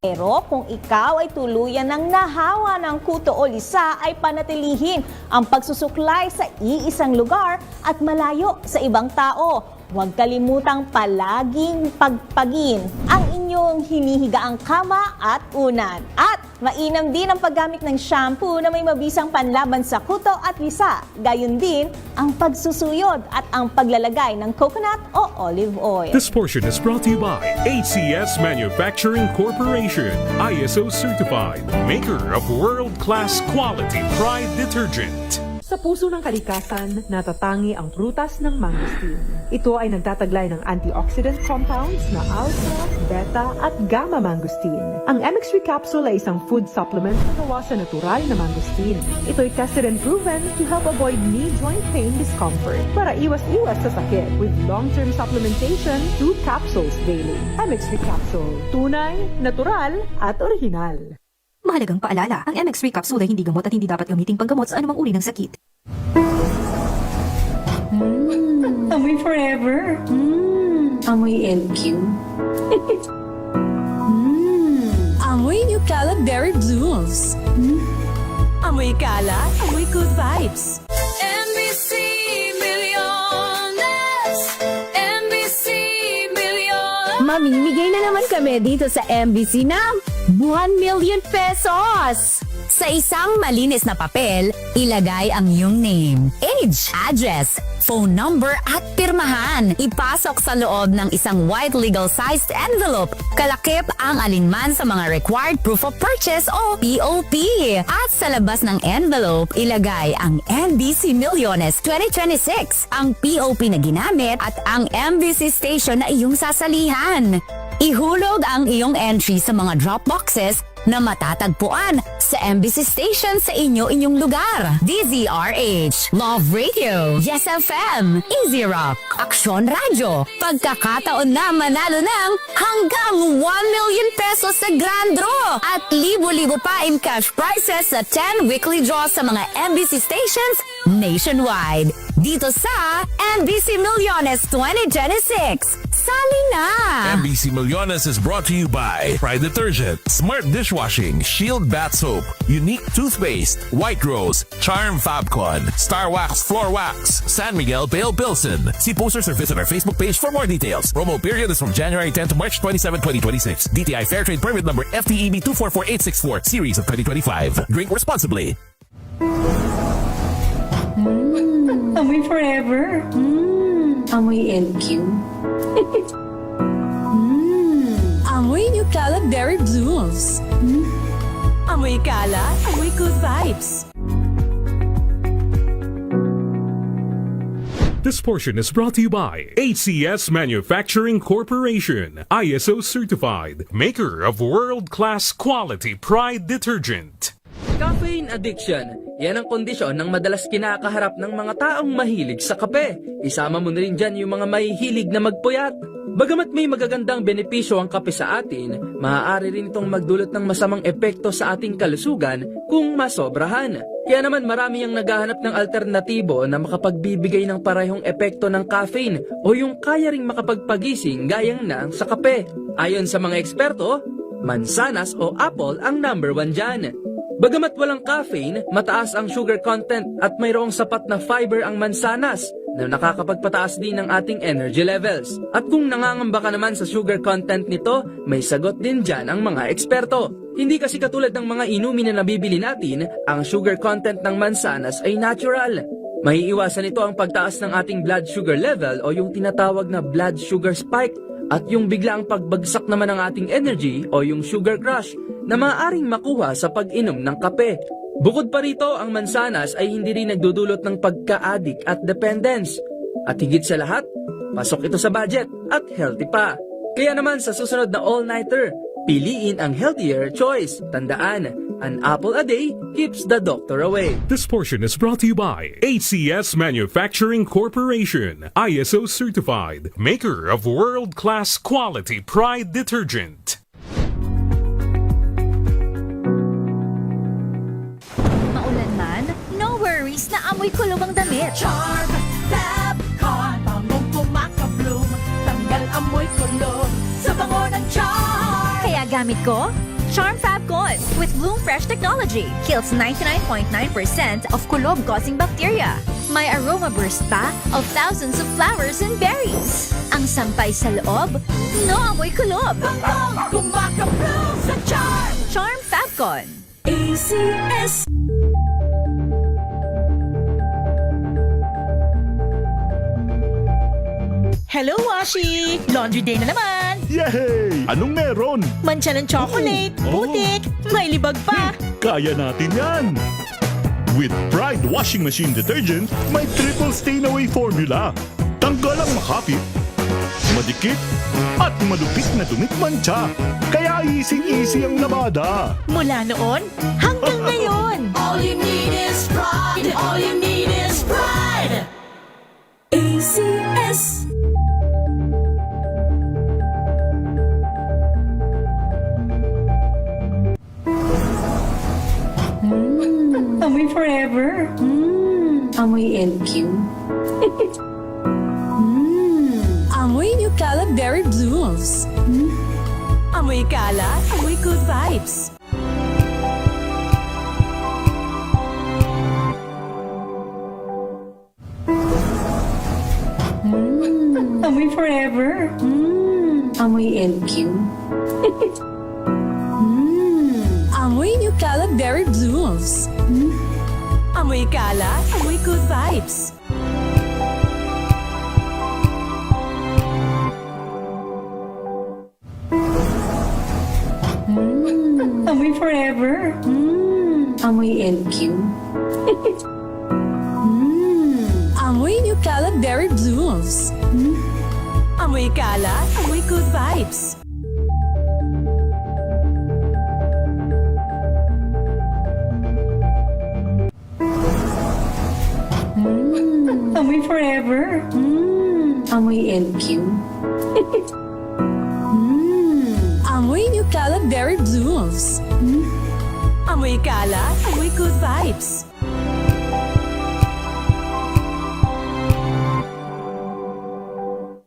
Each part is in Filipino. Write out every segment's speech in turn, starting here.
Pero kung ikaw ay tuluyan ng nahawa ng kuto o lisa, ay panatilihin ang pagsusuklay sa iisang lugar at malayo sa ibang tao. Huwag kalimutang palaging pagpagin ang inyong hinihigaang kama at unan. At mainam din ang paggamit ng shampoo na may mabisang panlaban sa kuto at lisa. Gayon din ang pagsusuyod at ang paglalagay ng coconut o olive oil. This portion is brought to you by HCS Manufacturing Corporation, ISO certified, maker of world-class quality Pride detergent. Sa puso ng kalikasan, natatangi ang prutas ng mangosteen. Ito ay nagtataglay ng antioxidant compounds na alpha, beta at gamma mangosteen. Ang MX3 capsule ay isang food supplement na gawa sa natural na mangosteen. Ito ay tested and proven to help avoid knee joint pain discomfort para iwas-iwas sa sakit with long-term supplementation 2 capsules daily. MX3 capsule, tunay, natural at original. Mahalagang paalala, ang MX3 capsule ay hindi gamot at hindi dapat gamiting panggamot sa anumang uri ng sakit. Amoy forever. Amoy LQ. Amoy New Cala Berry Blooms. Amoy Cala, amoy good vibes. MBC Milliones. MBC Milliones. Mamimigay na naman kami dito sa MBC ng 1 million pesos! Sa isang malinis na papel, ilagay ang iyong name, age, address, phone number at pirmahan. Ipasok sa loob ng isang white legal-sized envelope. Kalakip ang alinman sa mga required proof of purchase o POP. At sa labas ng envelope, ilagay ang MBC Milliones 2026, ang POP na ginamit at ang MBC station na iyong sasalihan. Ihulog ang iyong entry sa mga drop boxes na matatagpuan sa MBC station sa inyong lugar. DZRH, Love Radio, Yes FM, Easy Rock, Aksyon Radio. Pagkakataon na manalo ng hanggang 1 million pesos sa Grand Draw at libo-libo pa in cash prizes sa 10 weekly draws sa mga MBC stations nationwide. Dito sa MBC Milliones 2026. Sali na! MBC Milliones is brought to you by Pride Detergent, Smart Dishwashing, Shield Bath Soap, Unique Toothpaste, White Rose, Charm Fabcon, Star Wax Floor Wax, San Miguel Pale Pilsen. See posters or visit our Facebook page for more details. Promo period is from January 10 to March 27, 2026. DTI Fair Trade Permit number FTEB 244864, series of 2025. Drink responsibly. Amoy forever. Amoy LQ. Amoy New Cala Berry Blooms. Amoy Cala, amoy good vibes. This portion is brought to you by HCS Manufacturing Corporation, ISO certified, maker of world-class quality Pride detergent. Caffeine addiction. Yan ang kondisyon ng madalas kinakaharap ng mga taong mahilig sa kape. Isama mo na rin dyan yung mga mahihilig na magpuyat. Bagamat may magagandang benepisyo ang kape sa atin, maaari rin itong magdulot ng masamang epekto sa ating kalusugan kung masobrahan. Kaya naman marami ang naghahanap ng alternatibo na makapagbibigay ng parehong epekto ng caffeine o yung kaya ring makapagpagising gayang na sa kape. Ayon sa mga eksperto, mansanas o apple ang number 1 dyan. Bagamat walang caffeine, mataas ang sugar content at mayroong sapat na fiber ang mansanas na nakakapagpataas din ng ating energy levels. At kung nangangamba ka naman sa sugar content nito, may sagot din dyan ang mga eksperto. Hindi kasi katulad ng mga inumin na nabibili natin, ang sugar content ng mansanas ay natural. Maiiwasan ito ang pagtaas ng ating blood sugar level o yung tinatawag na blood sugar spike at yung biglaang pagbagsak naman ng ating energy o yung sugar crash na maaaring makuha sa pag-inom ng kape. Bukod pa rito, ang mansanas ay hindi rin nagdudulot ng pagka-addict at dependence. At higit sa lahat, pasok ito sa budget at healthy pa. Kaya naman sa susunod na all-nighter, piliin ang healthier choice. Tandaan, an apple a day keeps the doctor away. This portion is brought to you by HCS Manufacturing Corporation, ISO certified, maker of world-class quality Pride detergent. Maulan man, no worries na amoy kulog ang damit. Charm Fabcon, pamong kumakabloom, tanggal amoy kulog sa bango ng charm. Kaya gamit ko, Charm Fabcon with Bloom Fresh technology kills 99.9% of kulob-causing bacteria. May aroma burst pa of thousands of flowers and berries. Ang sampay sa loob, no amoy kulob. Kumakaplo sa Charm! Charm Fabcon. ACS. Hello, Washi! Laundry day na naman! Yay! Anong meron? Mancha ng chocolate, putik, may libag pa! Kaya natin yan! With Pride Washing Machine Detergent, may triple stain-away formula. Tanggal ang makapit, madikit, at malupit na dumit mancha. Kaya easy-easy ang labada. Mula noon hanggang ngayon! All you need is pride. All you need is pride. ACS. Amoy forever. Amoy LQ. Amoy New Caleb Berry Blooms. Amoy kala, amoy good vibes. Amoy forever. Amoy LQ. Amoy New Caleb Berry Blooms. Amoy kala, amoy good vibes. Amoy forever. Amoy LQ. Amoy New Caleb Berry Blooms. Amoy kala, amoy good vibes. Amoy forever. Amoy LQ. Amoy New Caleb Berry Blooms. Amoy kala, amoy good vibes.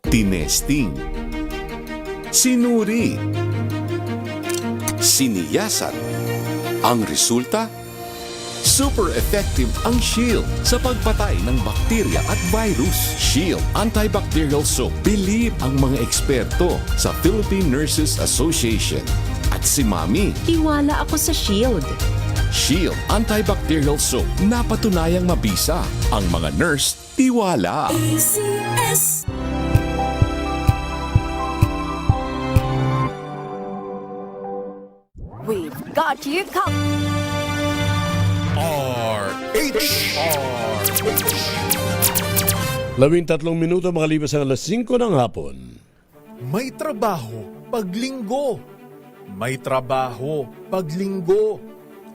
Tinesting, sinuri, siniyasan. Ang resulta? Super effective ang Shield sa pagpatay ng bakterya at virus. Shield Antibacterial Soap. Believe ang mga eksperto sa Philippine Nurses Association. At si Mami. Tiwala ako sa Shield. Shield Antibacterial Soap. Napatunayang mabisa. Ang mga nurse, tiwala. ACS. We've got you covered. Labing 3 minuto makalipas ang alas 5 ng hapon. May trabaho paglinggo. May trabaho paglinggo.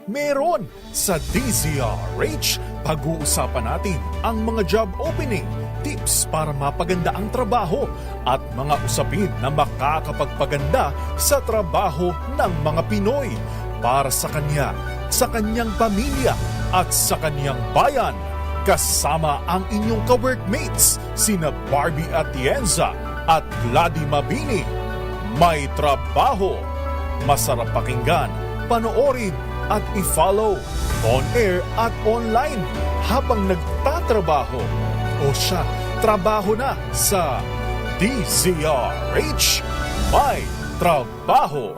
Meron sa DZRH. Pag-uusapan natin ang mga job opening, tips para mapaganda ang trabaho at mga usapin na makakapagpaganda sa trabaho ng mga Pinoy para sa kanya, sa kanyang pamilya at sa kanyang bayan. Kasama ang inyong ka-workmates, sina Barbie Atienza at Glady Mabini. May trabaho. Masarap pakinggan, panoorin at i-follow on-air at online habang nagtatrabaho o siya trabaho na sa DZRH. May trabaho.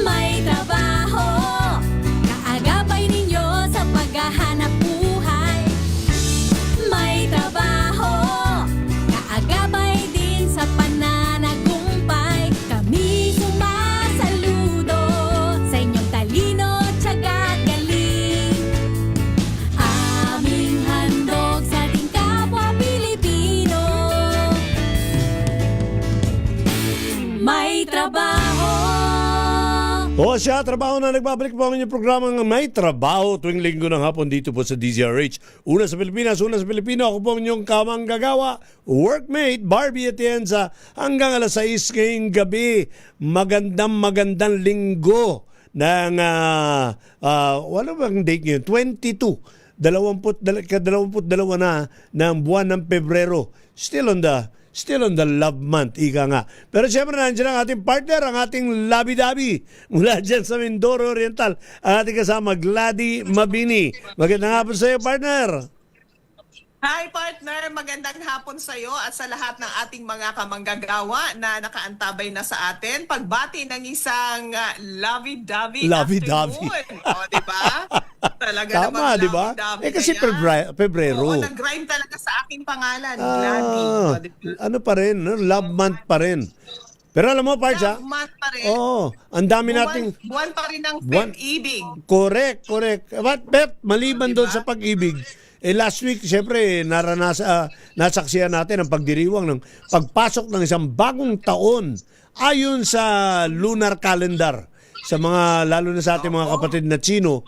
May trabaho. Kaagapay ninyo sa paghahanap buhay. May trabaho. Kaagapay din sa pananagumpay. Kami sumasaludo sa inyong talino, tiyaga at galing. Aming handog sa ating kapwa Pilipino. May trabaho. O siya, trabaho na nagbabalik po ang inyong programa ng May Trabaho tuwing linggo ng hapon dito po sa DZRH. Una sa Pilipinas, una sa Pilipino. Ako po ang inyong kamang gagawa, workmate, Barbie Atienza. Hanggang alas 6 ngayong gabi. Magandang linggo ng, wala bang date ngayon? 22. 22 na ng buwan ng Pebrero. Still still on the love month, ika nga. Pero siyempre nandiyan ang ating partner, ang ating labi-dabi mula dyan sa Mindoro Oriental, ang ating kasama Gladys Mabini. Magandang hapon sa iyo, partner. Hi partner, magandang hapon sa iyo at sa lahat ng ating mga kamanggagawa na nakaantabay na sa atin. Pagbati ng isang lovey-dovey Lovey-dovey. afternoon. O, di ba? Talaga Tama, namang di ba? lovey-dovey Kasi na yan. Pebrero. Oo, nag-rhyme talaga sa aking pangalan, Gladys. O, di ba? Ano pa rin, no? Love month pa rin. Pero alam mo, Pards, Love month pa rin. Oo, ang dami nating... Buwan pa rin ng Buwan- pag-ibig. Correct. But maliban doon sa pag-ibig, last week, siyempre, nasaksihan natin ang pagdiriwang ng pagpasok ng isang bagong taon ayon sa lunar calendar. Sa mga, lalo na sa ating mga kapatid na Chino,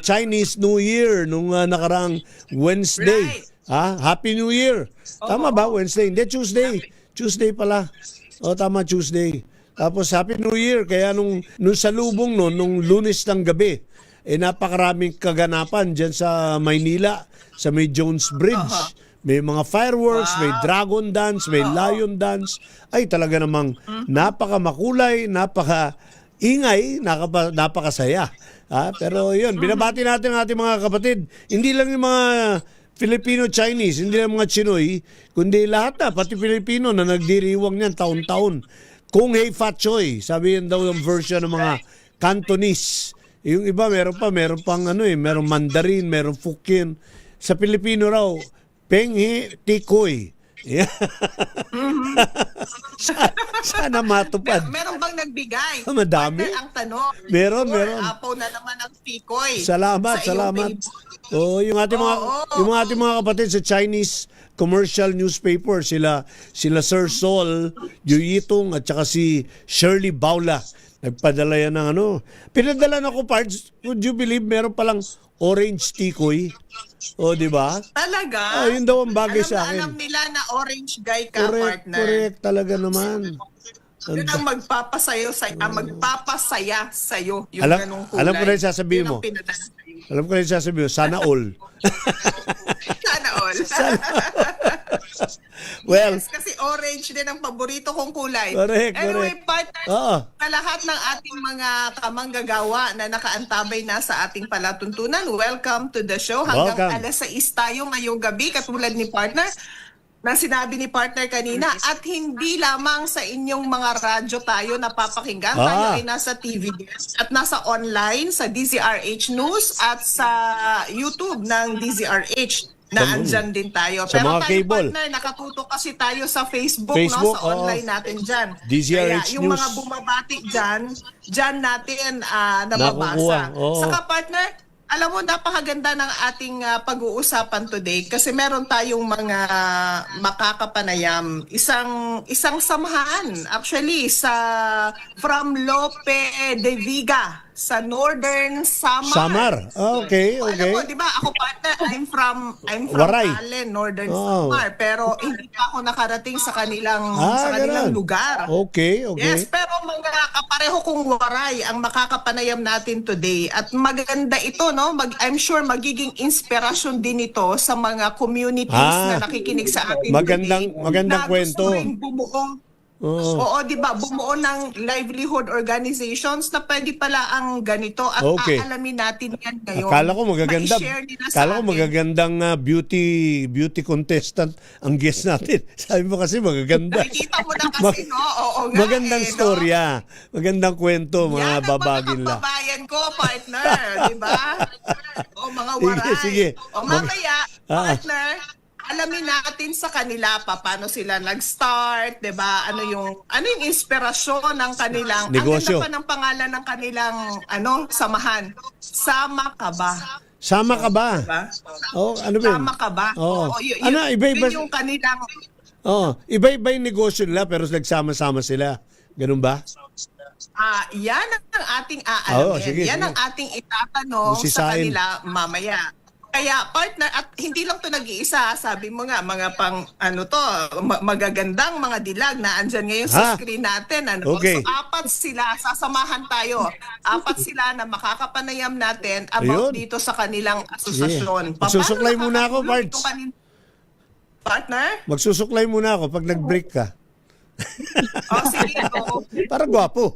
Chinese New Year nung nakarang Wednesday. Right. Happy New Year. Tama ba? Wednesday? Hindi, Tuesday. Tuesday pala. Tama, Tuesday. Tapos Happy New Year. Kaya nung salubong nung Lunes ng gabi, napakaraming kaganapan dyan sa Maynila, sa may Jones Bridge. May mga fireworks, may dragon dance, may lion dance. Ay, talaga namang napakamakulay, napaka-ingay, napakasaya. Pero yun, binabati natin ang ating mga kapatid. Hindi lang yung mga Filipino-Chinese, hindi lang mga Chinoy, kundi lahat na, pati Filipino na nagdiriwang niyan taon-taon. Kung Hei Fat Choi, sabi yun daw yung version ng mga Cantonese. Yung iba meron pang meron Mandarin, meron Fukien. Sa Pilipino raw, Peng He Tikoy. Yeah. Sana matupad. Meron bang nagbigay? Madami. Partner, ang tanong. Meron. Apo na naman ang tikoy. Salamat. Yung ating mga kapatid sa Chinese commercial newspaper, sila Sir Sol Yuyitong at saka si Shirley Baula. Nagpadala yan ng Pinadala na ko, Pards. Would you believe meron palang orange tikoy? Di ba? Talaga? Yun daw ang bagay sa akin. Alam nila na orange guy ka, partner. Correct talaga naman. Yun ang magpapasaya sa'yo. Yung ganong kulay. Alam ko na yung sasabihin mo. Sana all. Sana all. Well, yes, kasi orange din ang paborito kong kulay. Correct. Partner, sa lahat ng ating mga kamanggagawa na nakaantabay na sa ating palatuntunan, welcome to the show. Hanggang alas 6 tayo ngayong gabi, katulad ni partner, na sinabi ni partner kanina, at hindi lamang sa inyong mga radyo tayo napapakinggan. Tayo ay nasa TV at nasa online sa DZRH News at sa YouTube ng DZRH. Na andyan din tayo. Sa pero mga tayo, cable. partner, nakatutok kasi tayo sa Facebook no? Sa online natin dyan. DZRH Kaya yung News. mga bumabati dyan natin nababasa. Saka partner, alam mo, napakaganda ng ating pag-uusapan today kasi meron tayong mga makakapanayam. Isang samahan actually from Lope de Viga sa Northern Samar. Okay. Alam mo, di ba, ako partner, I'm from Waray. Allen, Northern Samar, pero hindi pa ako nakarating sa kanilang lugar. Okay. Yes, pero mga kapareho kong Waray ang makakapanayam natin today at maganda ito, no? I'm sure magiging inspirasyon din ito sa mga communities na nakikinig sa atin today. Magandang kwento. Oo, di ba? Bumuo ng livelihood organizations na pwede pala ang ganito at aalamin natin yan ngayon. Akala ko magagandang beauty contestant ang guest natin. Sabi mo kasi magaganda. Nakikita mo na kasi, no? Oo nga. Magandang storya. No? Magandang kwento, mga babagin lang. Yan ang mga kababayan ko, partner. Di ba? O mga waray. Sige. O mamaya, partner, alamin natin sa kanila paano sila nag-start, 'di ba? Ano yung inspirasyon ng kanilang negosyo. Ang ganda pa ng pangalan ng kanilang samahan. Sama ka ba? Sama ka ba? Diba? Ano ba? Sama ka ba? Iba-iba yung kanilang iba-iba yung negosyo nila pero nagsama-sama sila. Ganun ba? Yan ang ating aalamin. Yan ang ating itatanong sa kanila mamaya. Kaya partner, at hindi lang to nag-iisa, sabi mo nga, mga magagandang mga dilag na andyan ngayon sa screen natin. Okay. So, 4 sila, sasamahan tayo. 4 sila na makakapanayam natin about dito sa kanilang asosasyon. Susuklay muna ako, Pards. Partner? Magsusuklay muna ako pag nag-break ka. Oh, sige, go. Para gwapo.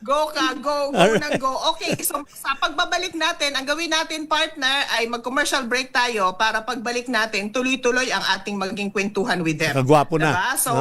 Go ka, go nang go. Okay, so sa pagbabalik natin, ang gawin natin, partner, ay mag-commercial break tayo para pagbalik natin, tuloy-tuloy ang ating maging kwentuhan with them. Kagwapo na. Diba? So,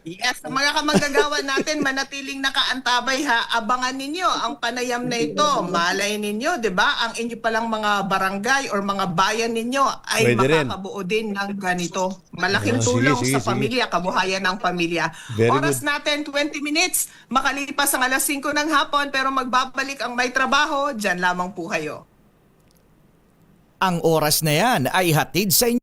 yes, mga kamanggagawa natin, manatiling nakaantabay ha. Abangan ninyo ang panayam na ito. Malay ninyo, di ba? Ang inyo palang mga barangay or mga bayan ninyo ay Pwede makakabuo din ng ganito. Malaking tulong sa pamilya, kabuhayan ng pamilya. Very Oras good. natin, 20 minutes. Makalipas ang alas 5 ng hapon, pero magbabalik ang may trabaho. Diyan lamang po kayo. Ang oras na yan ay hatid sa inyo.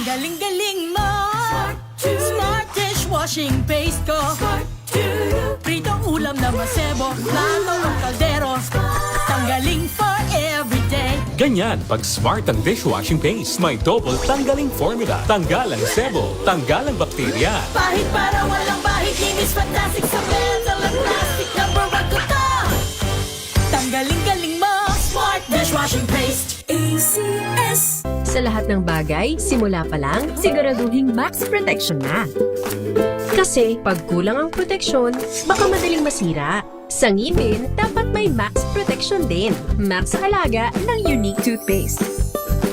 Galing-galing mo Smart dishwashing paste ko Pritong ulam na masebo Plato o kaldero Tanggaling for everyday. Ganyan pag smart ang dishwashing paste. May double tanggaling formula. Tanggal ang sebo, tanggal ang bakterya. Pahit para walang bahid Linis fantastic sa metal at plastic Number 1 ko to Tanggaling-galing mo Smart dishwashing paste ACS. Sa lahat ng bagay, simula pa lang, siguraduhing max protection na. Kasi pag kulang ang proteksyon, baka madaling masira. Sa ngipin, dapat may max protection din. Max sa alaga ng unique toothpaste.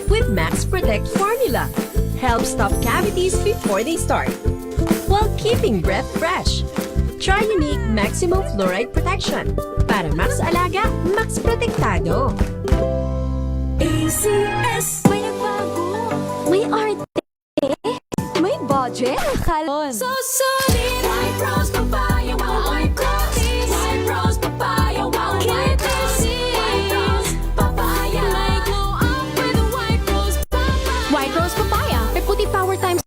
With Max Protect formula, help stop cavities before they start, while keeping breath fresh. Try unique maximum fluoride protection. Para max alaga, max protektado. ACS. May nagbago. May arte. May budget. Kalon. So solid. White Rose Papaya. Wow, White Rose. White Rose Papaya. Wow, White Rose. White Rose Papaya. May glow up with a White Rose Papaya. White Rose Papaya. May puti power times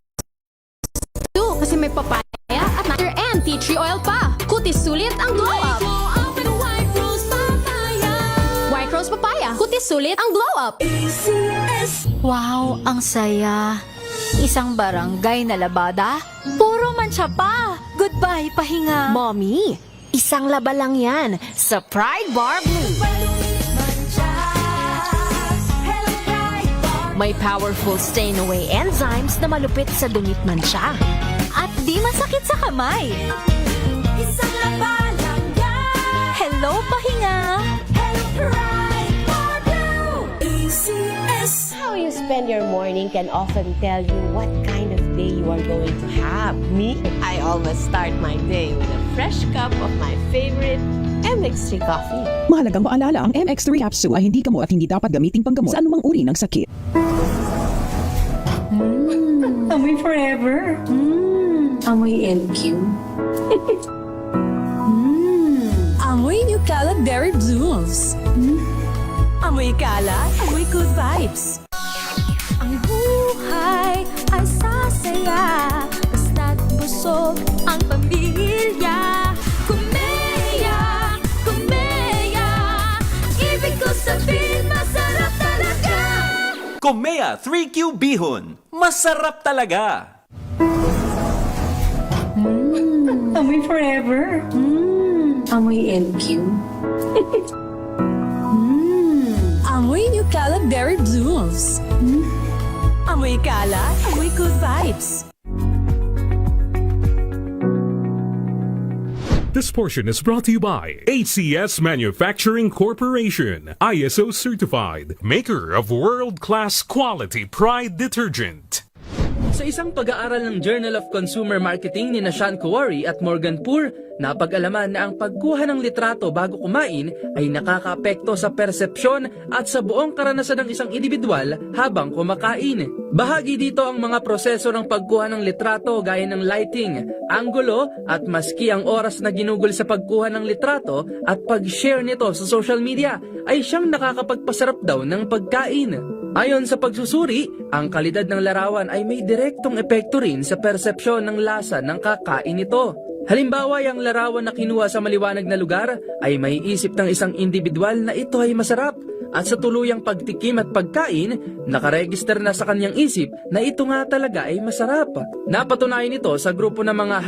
2 kasi may papaya at nectar and tea tree oil pa. Kutis sulit ang glow up. White Rose Papaya. Kutis sulit ang glow up. ACS. Wow, ang saya. Isang barangay na labada, puro mancha pa. Goodbye, pahinga. Mommy, isang laba lang yan sa Pride Bar Blue. May powerful stain-away enzymes na malupit sa dumit mancha. At di masakit sa kamay. Isang laba lang yan. Hello, pahinga. Hello, Pride Bar Blue. ACS. How you spend your morning can often tell you what kind of day you are going to have. Me, I always start my day with a fresh cup of my favorite MX3 coffee. Mahalagang paalala, ang MX3 capsule ay hindi gamot at hindi dapat gamiting panggamot sa anumang uri ng sakit. Amoy forever. Amoy LQ. Amoy New Calad Berry Blues. Amoy kalat, amoy good vibes. Ang buhay ay sasaya basta't busog ang pamilya. Kumeya, kumeya, ibig ko sabihin masarap talaga. Komea 3Q Bihon. Masarap talaga. Amoy forever. Amoy LQ. Amoy New Calad Berry Blues. Amoy kalat, amoy good vibes. This portion is brought to you by ACS Manufacturing Corporation, ISO certified, maker of world-class quality Pride detergent. Sa isang pag-aaral ng Journal of Consumer Marketing ni Sean Kowari at Morgan Poor, napag-alaman na ang pagkuha ng litrato bago kumain ay nakakaapekto sa persepsyon at sa buong karanasan ng isang individual habang kumakain. Bahagi dito ang mga proseso ng pagkuha ng litrato gaya ng lighting, anggulo at maski ang oras na ginugol sa pagkuha ng litrato at pag-share nito sa social media ay siyang nakakapagpasarap daw ng pagkain. Ayon sa pagsusuri, ang kalidad ng larawan ay may direktong epekto rin sa persepsyon ng lasa ng kakain nito. Halimbawa, ang larawan na kinuha sa maliwanag na lugar ay may isip ng isang individual na ito ay masarap. At sa tuluyang pagtikim at pagkain, nakaregister na sa kanyang isip na ito nga talaga ay masarap. Napatunayan ito sa grupo ng mga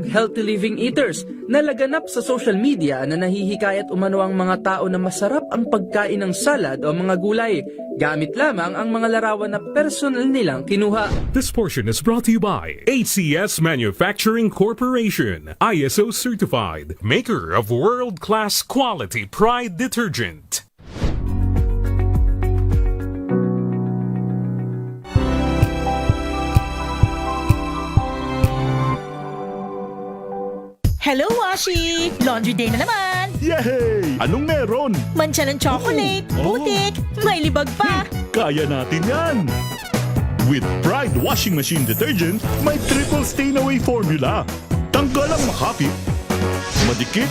#Healthy Living Eaters na laganap sa social media na nahihikayat umano ang mga tao na masarap ang pagkain ng salad o mga gulay, gamit lamang ang mga larawan na personal nilang kinuha. This portion is brought to you by ACS Manufacturing Corporation, ISO certified, maker of world-class quality Pride detergent. Hello, Washi! Laundry day na naman! Yay! Anong meron? Mancha ng chocolate, putik, may libag pa! Kaya natin yan! With Pride Washing Machine Detergent, may triple stain-away formula. Tanggal ang makapit, madikit,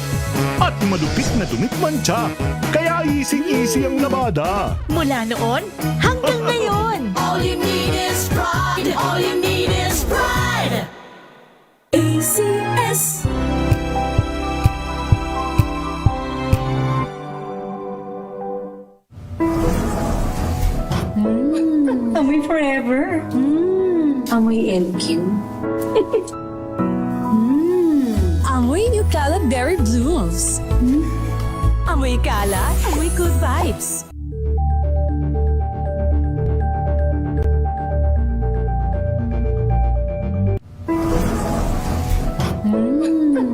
at madupit na dumit mancha. Kaya easy-easy ang labada. Mula noon hanggang ngayon! All you need is pride. All you need is pride. ACS. Amoy forever. Amoy LQ. Amoy New Cala Berry Blooms. Amoy Cala, amoy good vibes.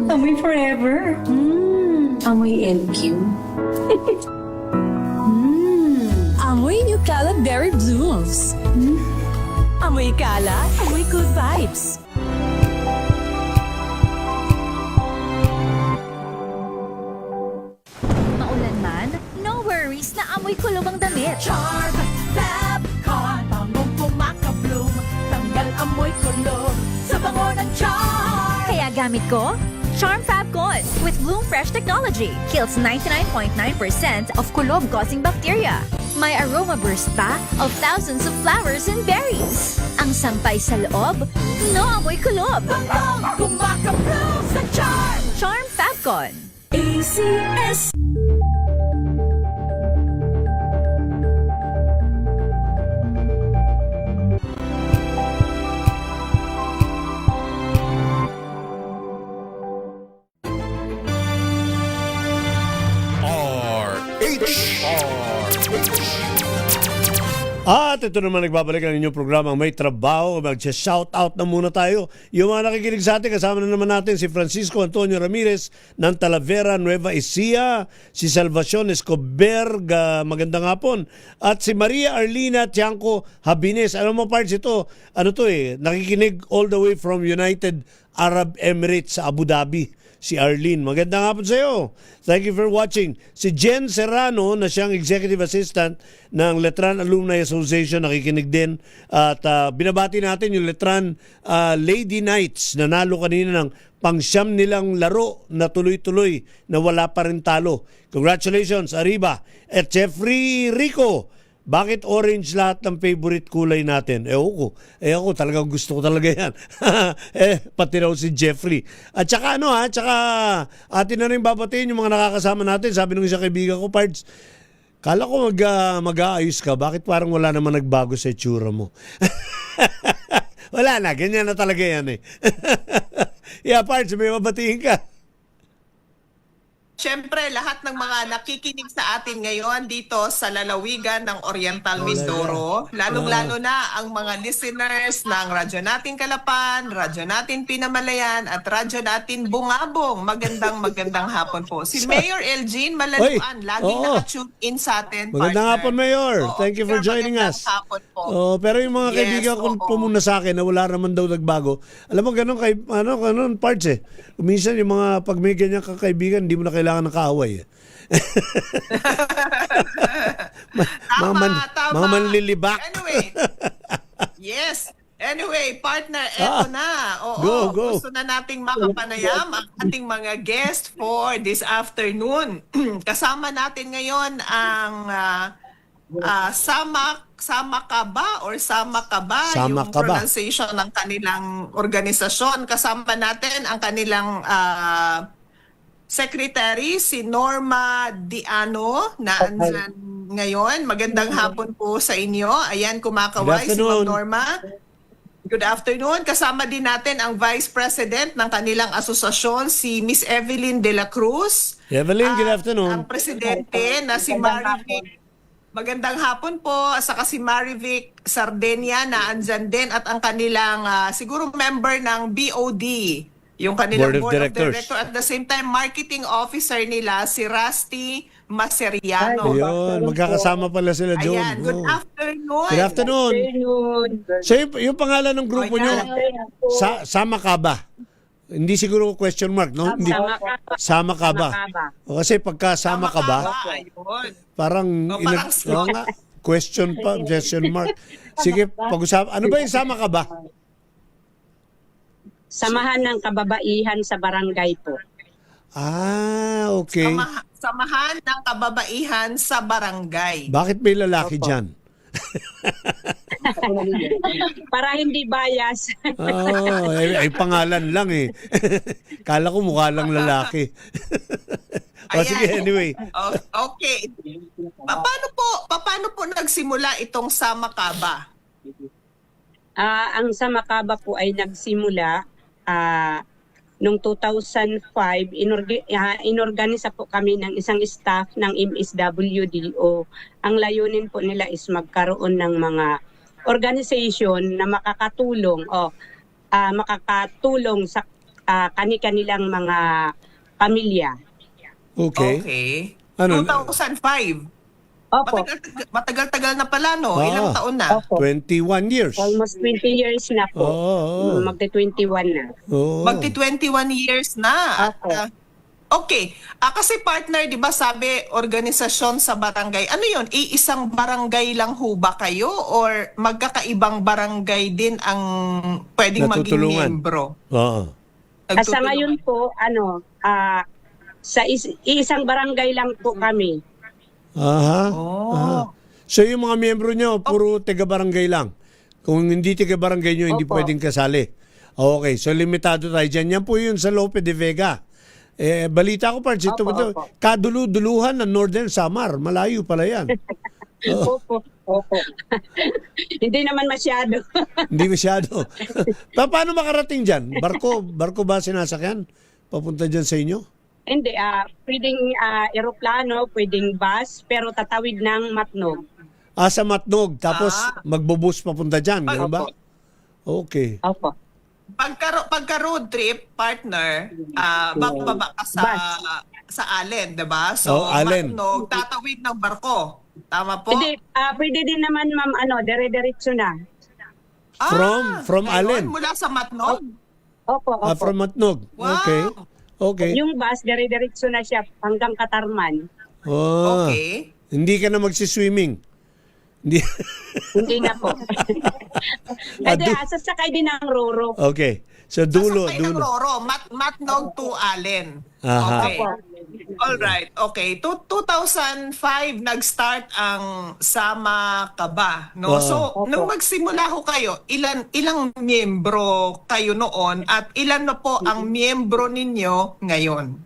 Amoy forever. Amoy LQ. Amoy New Cala Berry Blooms. Amoy Cala, amoy good vibes. Maulan man, no worries na amoy kulob ang damit. Charm Fabcon. Bangong pumakabloom. Tanggal amoy kulob sa bango ng charm. Kaya gamit ko, Charm Fabcon with Bloom Fresh technology. Kills 99.9% of kulob-causing bacteria. May aroma burst pa of thousands of flowers and berries. Ang sampay sa loob, no amoy kulob. Bangong pumakabloom sa charm. Charm Fabcon. ACS. At ito naman nagbabalik ang inyong programa May Trabaho. Mag-shoutout na muna tayo. Yung mga nakikinig sa atin, kasama na naman natin si Francisco Antonio Ramirez ng Talavera, Nueva Ecija, si Salvacion Escobar, magandang hapon, at si Maria Arlina Tiangco Habines. Alam mo, parts ito, nakikinig all the way from United Arab Emirates sa Abu Dhabi. Si Arlene. Magandang hapon sa iyo. Thank you for watching. Si Jen Serrano na siyang Executive Assistant ng Letran Alumni Association nakikinig din. At binabati natin yung Letran Lady Knights na nalo kanina ng pang-siyam nilang laro na tuloy-tuloy na wala pa rin talo. Congratulations, Arriba. At Jeffrey Rico, bakit orange lahat ng favorite kulay natin? Ako talagang gusto ko talaga yan. Pati raw si Jeffrey. At saka atin na rin babatiin yung mga nakakasama natin. Sabi nung isang kaibigan ko, Pards, kala ko mag-aayos ka. Bakit parang wala naman nagbago sa itsura mo? Wala na, ganyan na talaga yan eh. Yeah, Pards, may babatiin ka. Siyempre, lahat ng mga nakikinig sa atin ngayon dito sa lalawigan ng Oriental Mindoro, lalong-lalo na ang mga listeners ng Radyo Natin Kalapan, Radyo Natin Pinamalayan, at Radyo Natin Bungabong. Magandang hapon po. Si Mayor Elgin Malaluan, laging nakatune in sa atin. Magandang hapon, Mayor. Thank you for joining us. Hapon po. Pero yung mga kaibigan ko pumuna sa akin na wala naman daw nagbago. Alam mo, ganun parts eh. Minsan yung mga pag may ganyan kakaibigan, hindi mo na kailangan ng kaaway. Tama. Mga manlilibak. Anyway, yes. Anyway, partner, eto na. Oo, go. Gusto na nating makapanayam ang ating mga guest for this afternoon. Kasama natin ngayon ang Samakaba yung pronunciation ng kanilang organisasyon. Kasama natin ang kanilang secretary, si Norma Diano, na ngayon. Magandang hapon po sa inyo. Ayan, kumakaway Good si Ma'am afternoon. Norma. Good afternoon. Kasama din natin ang Vice President ng kanilang asosasyon, si Miss Evelyn de la Cruz. Evelyn, good Ang afternoon. presidente na si Marivic. Magandang hapon po. Saka si Marivic Sardenia na andyan din at ang kanilang siguro member ng BOD. Yung kanilang Board of Directors. At the same time, marketing officer nila, si Rusty Maseriano. Ayun, magkakasama pala sila doon. Ayan, good Oh. afternoon. Good afternoon. So yung pangalan ng grupo nyo, Sama ka ba? Hindi siguro question mark, no? Hindi. Sama ka ba? O, kasi pagka sama ka ba, parang, oo nga, question mark. Sige, pag-usap. Ano ba yung sama ka ba? Samahan ng kababaihan sa barangay po. Ah, okay. Samahan ng kababaihan sa barangay. Bakit may lalaki dyan? Para hindi bias. Oh, ay pangalan lang eh. Kala ko mukha lang lalaki. O sige, anyway. Okay. Paano po nagsimula itong Sama Ka Ba? Ang Samakaba po ay nagsimula noong 2005. Inorganisa po kami ng isang staff ng MSWDO. Ang layunin po nila is magkaroon ng mga organization na makakatulong sa kani-kanilang mga pamilya. Okay. 2005. Opo. Matagal-tagal na pala, no? Ilang taon na? 21 years. Almost 20 years na po. Magti-21 na. Magti-21 years na. Okay. Kasi partner, di ba sabi, organisasyon sa barangay. Ano yun? Iisang barangay lang ho ba kayo? Or magkakaibang barangay din ang pwedeng maging membro? Oo. Sa ngayon po, sa isang barangay lang po kami. Aha. So yung mga miyembro nyo, puro taga-barangay lang. Kung hindi taga-barangay nyo, hindi pwedeng kasali. Okay, so limitado tayo dyan. Yan po yun sa Lope de Vega. Balita ko, Pards, ito kadulu-duluhan ng Northern Samar. Malayo pala yan. Opo. Hindi naman masyado. Hindi masyado. Paano makarating dyan? Barko ba sinasakyan? Papunta dyan sa inyo? Hindi, pwedeng eroplano, pwedeng bus, pero tatawid ng Matnog. Sa Matnog, tapos magbubus papunta dyan, gano'n ba? Okay. Opo. Pagka road trip, partner, bababa ka sa Allen, diba? So, Allen. Matnog, tatawid ng barko. Tama po? Hindi, pwede din naman, ma'am, dire-diretso na. From Allen? Mula sa Matnog? Opo. From Matnog. Wow. Okay. Yung bus, dire-diretso na siya hanggang Katarman. Okay. Hindi ka na magsiswimming. Hindi na po. Kasi sasakay din ng Roro. Okay. So dulo. Sasakay ng Roro, Matnog to Allen. Okay. Alright. Okay. 2005 nag-start ang Sama Ka Ba, no? So, nung magsimula ho kayo, ilang miyembro kayo noon at ilan na po ang miyembro ninyo ngayon?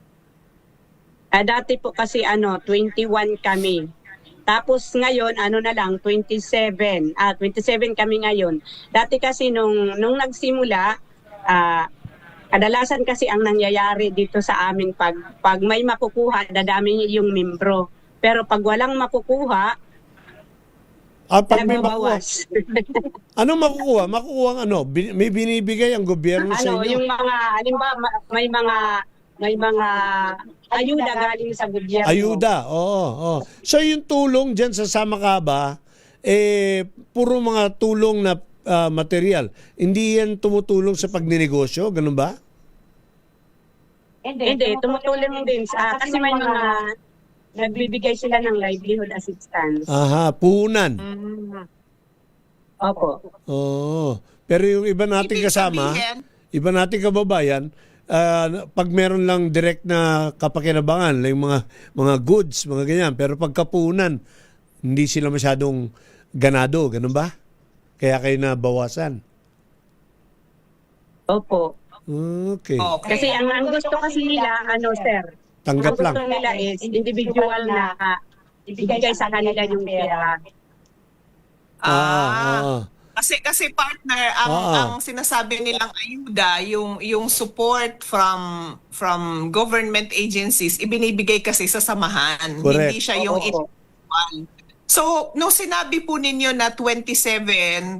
Dati po kasi 21 kami. Tapos ngayon, na lang, 27. 27 kami ngayon. Dati kasi nung nagsimula, kadalasan kasi ang nangyayari dito sa amin pag may makukuha, dadami yung membro. Pero pag walang makukuha, nagbabawas. Ano makukuha? Makukuha ang ano? May binibigay ang gobyerno sa inyo? Yung mga, halimbawa, may mga ayuda galing sa gobyerno. Ayuda, oo. So yung tulong dyan sa Sama Ka Ba, puro mga tulong na material. Hindi yan tumutulong sa pagninegosyo, ganun ba? Hindi, tumutulong din. Kasi may mga nagbibigay sila ng livelihood assistance. Puhunan. Opo. Pero yung iba nating kasama, iba nating kababayan, pag meron lang direct na kapakinabangan, like mga goods, mga ganyan. Pero pagkapunan, hindi sila masyadong ganado, ganun ba? Kaya kayo nabawasan. Opo. Okay. Kasi ang gusto kasi nila, sir, tanggap lang. ang gusto nila is individual na ibigay sa kanila yung pera. Kasi partner, ang sinasabi nilang ayuda, yung support from government agencies, ibinibigay kasi sa samahan. Correct. Hindi siya yung individual. So, no sinabi po ninyo na 27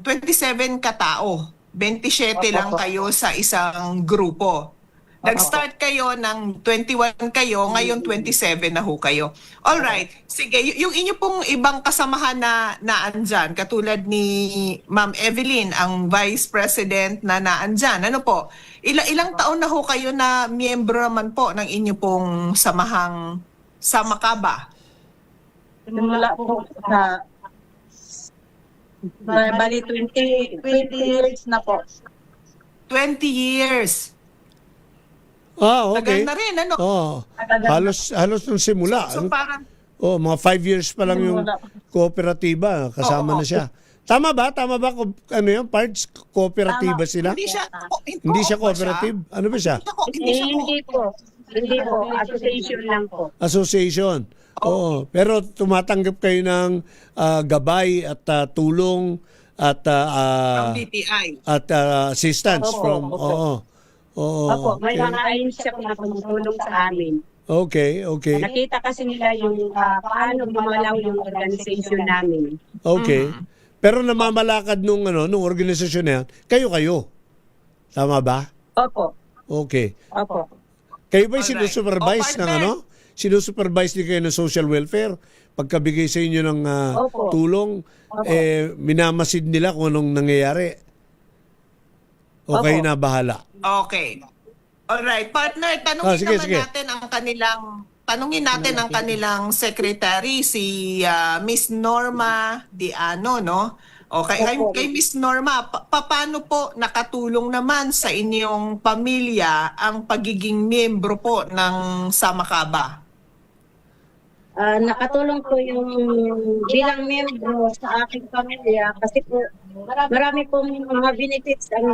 katao, 27 lang kayo sa isang grupo. Nag-start kayo ng 21 kayo, ngayon 27 na ho kayo. All right. Sige, yung inyo pong ibang kasamahan na naandyan, katulad ni Ma'am Evelyn, ang Vice President na naandyan. Ano po? Ilang taon na ho kayo na miyembro naman po ng inyo pong samahang Samakaba? Simula po sa bali 20 years na po. 20 years. Okay. Tagal na rin, ano? Halos nung simula. So parang mga 5 years pa lang yung kooperatiba. Kasama na siya. Tama ba? Ano yung parts? Kooperatiba sila? Hindi siya cooperative? Ano ba siya? Hindi po. Association lang po. Association. Oo. Pero tumatanggap kayo ng gabay at tulong at from DTI. At assistance from Opo, may mga ahensya po na tumutulong sa amin. Okay. Nakita kasi nila yung paano gumalaw yung organization namin. Okay. Pero namamalakad nung organisasyon na yan, kayo. Tama ba? Opo. Okay. Opo. Kayo ba'y sinusupervise sinusupervise din kayo ng social welfare? Pagkabigay sa inyo ng tulong, minamasid nila kung anong nangyayari? O kayo na bahala? Okay. Alright, partner, tanungin natin ang kanilang secretary, si Miss Norma Diano, no? Okay, kay Miss Norma, paano po nakatulong naman sa inyong pamilya ang pagiging miyembro po ng Samakaba? Nakatulong po yung bilang miyembro sa aking pamilya kasi po marami pong mga benefits ang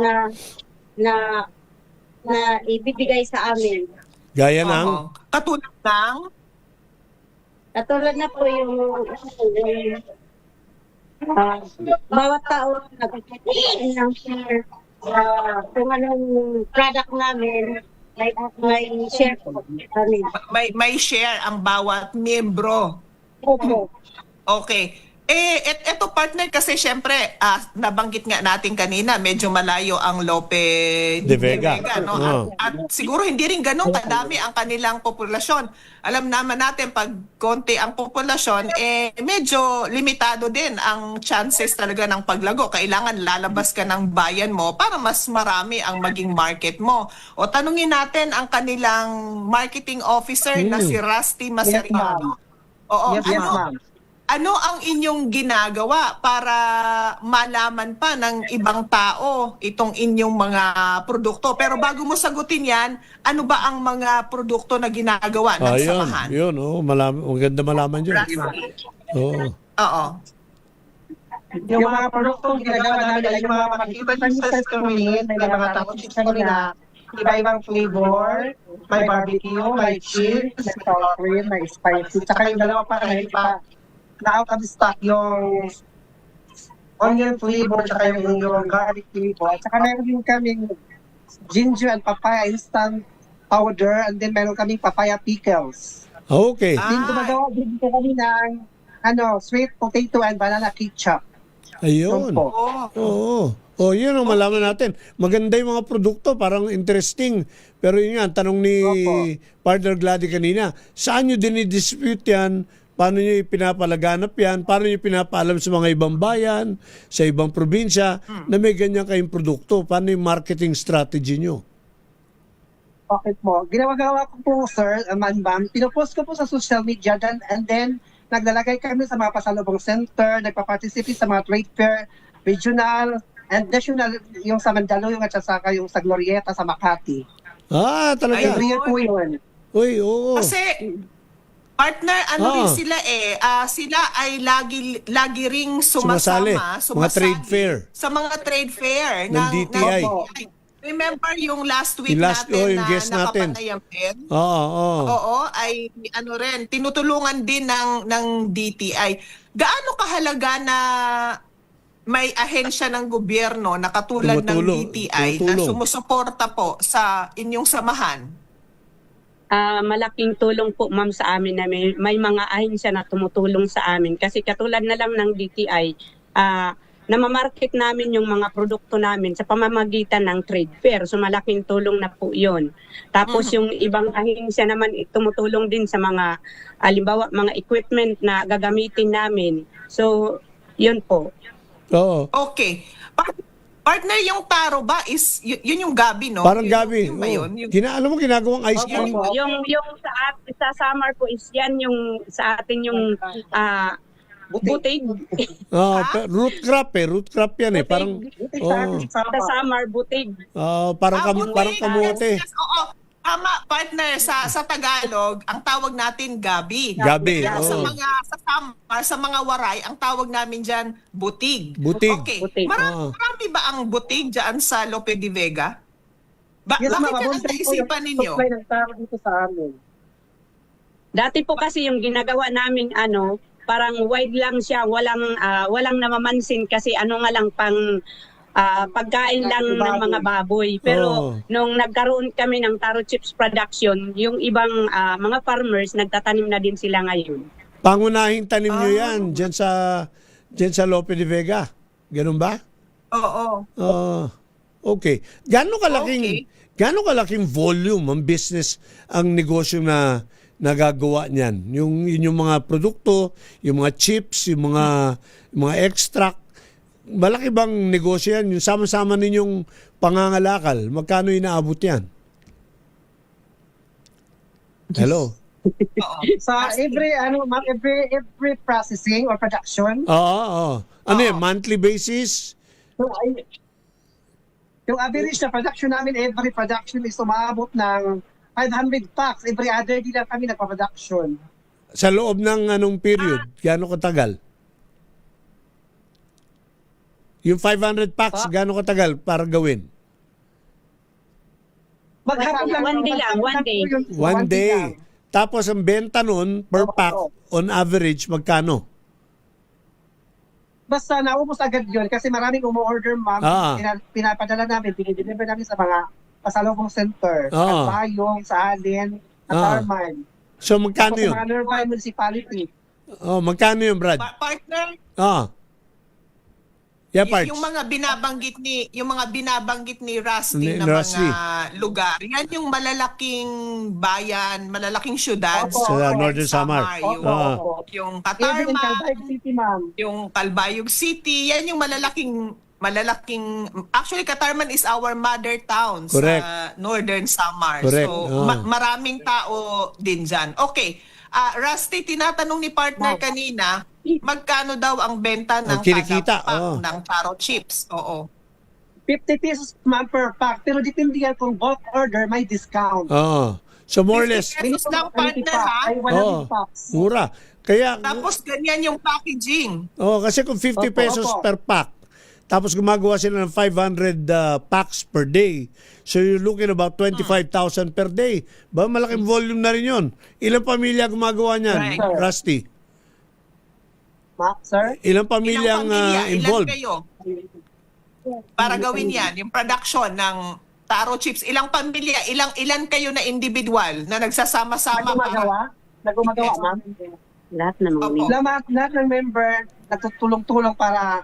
na ibibigay sa amin. Gaya ng? Katulad na po yung bawat tao nagpipili ng share kung anong product namin, may share po kami. May share ang bawat miyembro. Opo. Okay. Eto partner, kasi syempre, nabanggit nga natin kanina, medyo malayo ang Lope de Vega. No? At siguro hindi rin ganun kadami ang kanilang populasyon. Alam naman natin, pag konti ang populasyon, medyo limitado din ang chances talaga ng paglago. Kailangan lalabas ka ng bayan mo para mas marami ang maging market mo. O tanungin natin ang kanilang marketing officer na si Rusty Masariano. Ano ang inyong ginagawa para malaman pa ng ibang tao itong inyong mga produkto? Pero bago mo sagutin yan, ano ba ang mga produkto na ginagawa ng samahan? Yun. Maganda malaman yun. Oo. Yung mga produktong ginagawa namin ay yung mga makikita nyo sa screen, may mga tapos na iba-ibang flavor, may barbecue, may cheese, may sour cream, may spicy, tsaka yung dalawa pa na out of stock yung onion flavor tsaka yung garlic flavor. Tsaka meron din kaming ginger and papaya instant powder, and then meron kaming papaya pickles. Okay. Gumagawa din kami ng sweet potato and banana ketchup. Ayun. Yun ang malaman natin. Maganda yung mga produkto, parang interesting. Pero yun nga, tanong ni partner Gladys kanina, saan nyo dinidispute yan? Paano nyo pinapalaganap yan? Paano nyo pinapaalam sa mga ibang bayan, sa ibang probinsya, na may ganyan kayong produkto? Paano yung marketing strategy nyo? Okay po. Ginagawa ko po, sir, ma'am, pinopost ko po sa social media and then naglalagay kami sa mga pasalubong center, nagpa-participate sa mga trade fair, regional and national, yung sa Mandaluyong at saka yung sa Glorieta sa Makati. Talaga? Every year po yun. Uy, oo. Kasi partner, rin sila sila ay lagi ring sumasama mga trade fair. Sa mga trade fair ng DTI. Remember yung last week Yung last- natin yung na guest natin. nakapanayam din? Oo. Oo, ay ano rin, tinutulungan din ng DTI. Gaano kahalaga na may ahensya ng gobyerno na katulad Tumutulong, ng DTI na tumutulong. sumusuporta po sa inyong samahan? Malaking tulong po ma'am sa amin na may mga ahensya na tumutulong sa amin. Kasi katulad na lang ng DTI, namamarket namin yung mga produkto namin sa pamamagitan ng trade fair. So malaking tulong na po yun. Tapos yung ibang ahensya naman tumutulong din sa mga, halimbawa, mga equipment na gagamitin namin. So, yun po. Oo. Okay. Partner, yung taro ba is, yun yung gabi, no? Parang gabi. Yun ba yun? Alam mo, ginagawang ice cream. Yung sa summer po is yan yung sa atin yung butig. Root crop Root crop yan eh. Parang, Sa summer, butig. parang kamote. Yes, oo. Tama, partner, sa Tagalog, ang tawag natin gabi. Gabi, Kaya oo. sa mga waray, ang tawag namin diyan butig. Butig. Okay. Butig. Marami ba ang butig diyan sa Lope de Vega? Yes, Bakit ma'am, yan ang naisipan ninyo? supply ng taro dito sa amin. Dati po kasi yung ginagawa namin parang wide lang siya, walang namamansin kasi nga lang pagkain lang ng mga baboy. Pero nung nagkaroon kami ng taro chips production, yung ibang mga farmers nagtatanim na din sila ngayon. Pangunahing tanim nyo yan dyan sa Lope de Vega. Ganun ba? Oo. Okay. Gaano kalaking volume ang business, ang negosyo na nagagawa niyan? Yung mga produkto, yung mga chips, yung mga extract, malaki bang negosyo yan? Yung sama-sama ninyong pangangalakal, magkano inaabot yan? Hello? Sa every processing or production. Oo. Ano yan? Monthly basis? Yung average na production namin, every production is umabot ng 500 packs. Every other day lang kami nagpa-production. Sa loob ng anong period? Gaano katagal? Yung 500 packs, gaano katagal para gawin? Maghapon lang. One day. One day. Tapos ang benta nun, per pack, on average, magkano? Basta naubos agad yun kasi maraming umu-order, ma'am. Pinapadala namin, pinideliver namin sa mga pasalubong center. At Bayong, sa Alin, at Tarman. So magkano yun? Sa mga nearby municipality. Magkano yun, Brad? Partner, Yeah, parts. yung mga binabanggit ni Rusty na Rusty. mga lugar, yan yung malalaking bayan, malalaking syudad Sa Northern Samar. Yung Even in Katarman, Calbayog City, ma'am. yung Calbayog City, yan yung malalaking actually Katarman is our mother town Correct. sa Northern Samar. Correct. So maraming tao din dyan. Okay. Rusty, tinatanong ni partner kanina, magkano daw ang benta ng kinikita, kada pack ng taro chips? Oo. 50 pesos, ma'am, per pack. Pero depende yan kung bulk order, may discount. So more or less, 50 pesos lang, partner, ha? Ay, 100 packs. mura. Kaya, Tapos ganyan yung packaging. kasi kung 50 pesos per pack, tapos gumagawa sila ng 500 packs per day. So you're looking about 25,000 per day. Ba, malaking volume na rin yun. Ilang pamilya gumagawa niyan, Right. Rusty? Sir? Ilang pamilyang involved? Ilan kayo? Para gawin yan, yung production ng taro chips. Ilang pamilya, ilan kayo na individual na nagsasama-sama? Nagumagawa, ma'am. Lahat ng mga Lahat ng member nagtutulong-tulong para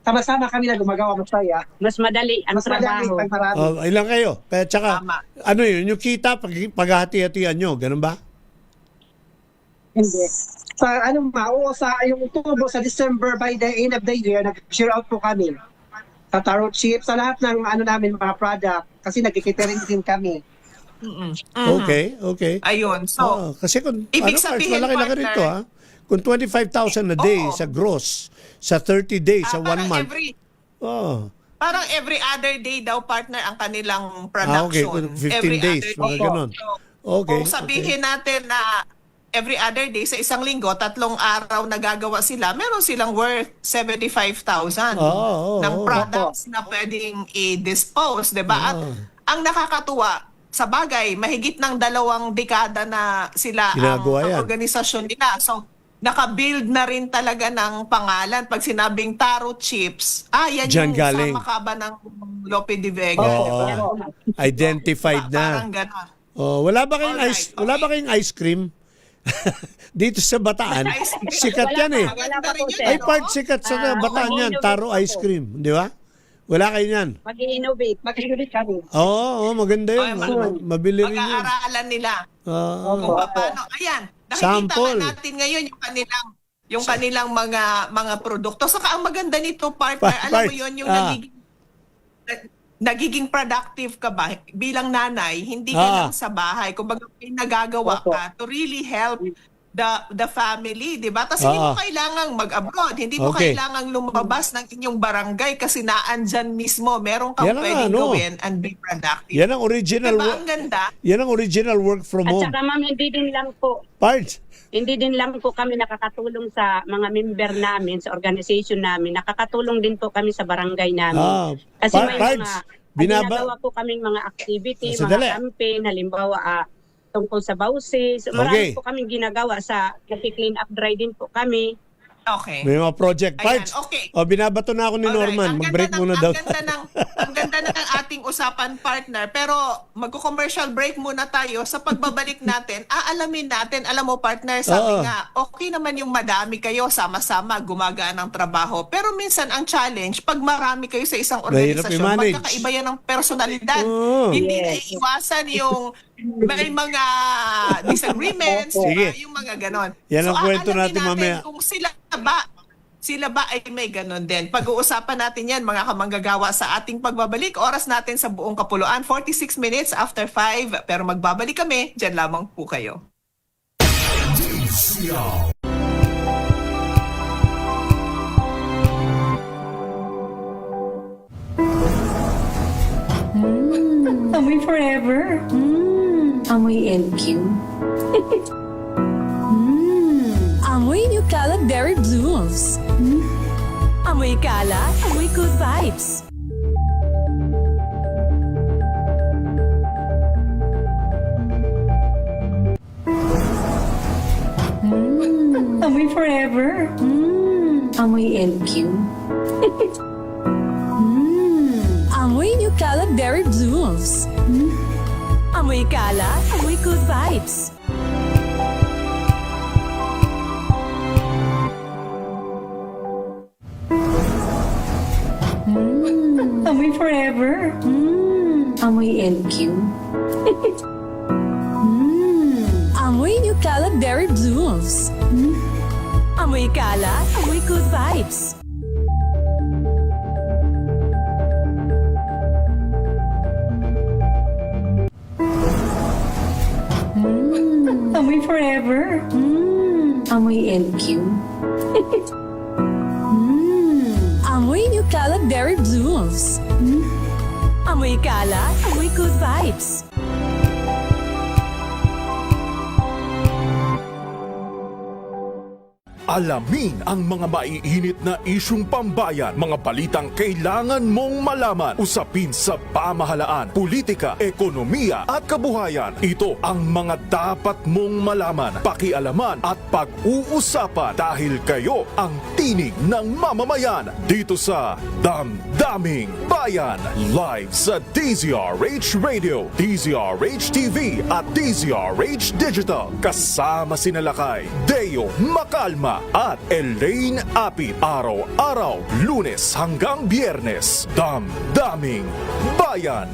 sama-sama kami na gumagawa, masaya. mas madali ang trabaho. pag marami. Ilang kayo? Kaya tsaka, ano yun, yung kita, paghati-hatian nyo, ganun ba? Hindi. Sa yung tubo sa December, by the end of the year, nag-share out po kami. Sa taro chips, sa lahat ng namin, mga product, kasi nag-catering din kami. Okay. Ayun. So, kasi kung, ibig sabihin, malaki-laki partner, rito, ha? Kung 25,000 a day sa gross, sa 30 days, sa 1 month. Parang every other day daw, partner, ang kanilang Okay. production. 15 every days, other mga day. ganon. Okay. Kung sabihin natin na every other day, sa isang linggo, 3 araw nagagawa sila, meron silang worth 75,000 ng products na pwedeng i-dispose, di ba? At ang nakakatuwa, sa bagay, mahigit ng 2 dekada na sila ang organisasyon nila. So, naka-build na rin talaga ng pangalan. Pag sinabing Taro Chips, yan Diyan yung galing. sa Makaba ng Lope de Vega. Identified na. Parang gano'n. Wala ba kayong ice cream? Dito sa Bataan, sikat yan eh. Ay, part sikat sa Bataan yan, Taro ice cream, di ba? Wala kayo yan. Mag-innovate kami. Oo, maganda yun. Mabili rin yun. Pag-aaralan nila kung paano. Ayan, nakikita natin ngayon yung kanilang mga produkto. Saka ang maganda nito, partner, alam mo yun, yung nagiging productive ka ba bilang nanay, hindi ka lang sa bahay. Kumbaga, may nagagawa ka to really help the family, di ba? Tapos hindi mo kailangang mag-abroad, hindi mo kailangang lumabas ng inyong barangay kasi naandyan mismo, meron kang pwedeng gawin and be productive. Yan ang original diba? Ang ganda. Yan ang original work from home. At saka ma'am, hindi din lang po kami nakakatulong sa mga member namin, sa organization namin. Nakakatulong din po kami sa barangay namin. Kasi may mga ginagawa po kaming mga activity, mga campaign, halimbawa tungkol sa bausis. Marami po kaming ginagawa sa clean up dry din po kami. Okay. May mga project parts. Binabato na ako ni Norman. Mag-break muna daw. Ang ganda na ng ating usapan, partner. Pero magko-commercial break muna tayo. Sa pagbabalik natin, aalamin natin. Alam mo, partner, sabi nga, okay naman yung madami kayo, sama-sama, gumagaan ng trabaho. Pero minsan, ang challenge, pag marami kayo sa isang organisasyon, magkakaiba yan ng personalidad. Hindi na iiwasan yung may mga disagreements, yung mga ganon. Yan ang kwento natin mamaya. Kung sila ba ay may ganon din. Pag-uusapan natin yan, mga kamanggagawa, sa ating pagbabalik. Oras natin sa buong kapuluan, 46 minutes after 5. Pero magbabalik kami, dyan lamang po kayo. Amoy forever. Amoy LQ. Amoy New Caleb Berry Blooms. Amoy kala, amoy good vibes. Amoy forever. Amoy LQ. Amoy New Caleb Berry Blooms. Amoy kala, amoy good vibes. Amoy forever. Amoy LQ. Amoy New Caleb Berry Blooms. Amoy kala, amoy good vibes. Amoy forever. Amoy LQ. Amoy New Caleb Berry Blooms. Amoy kala, amoy good vibes. Alamin ang mga maiinit na isyung pambayan, mga balitang kailangan mong malaman, usapin sa pamahalaan, politika, ekonomiya at kabuhayan. Ito ang mga dapat mong malaman, pakialaman at pag-uusapan dahil kayo ang tinig ng mamamayan dito sa Damdaming Bayan. Live sa DZRH Radio, DZRH TV at DZRH Digital. Kasama sinalakay Deo Macalma at Elaine Apit. Araw-araw, Lunes hanggang Biyernes. Damdaming Bayan.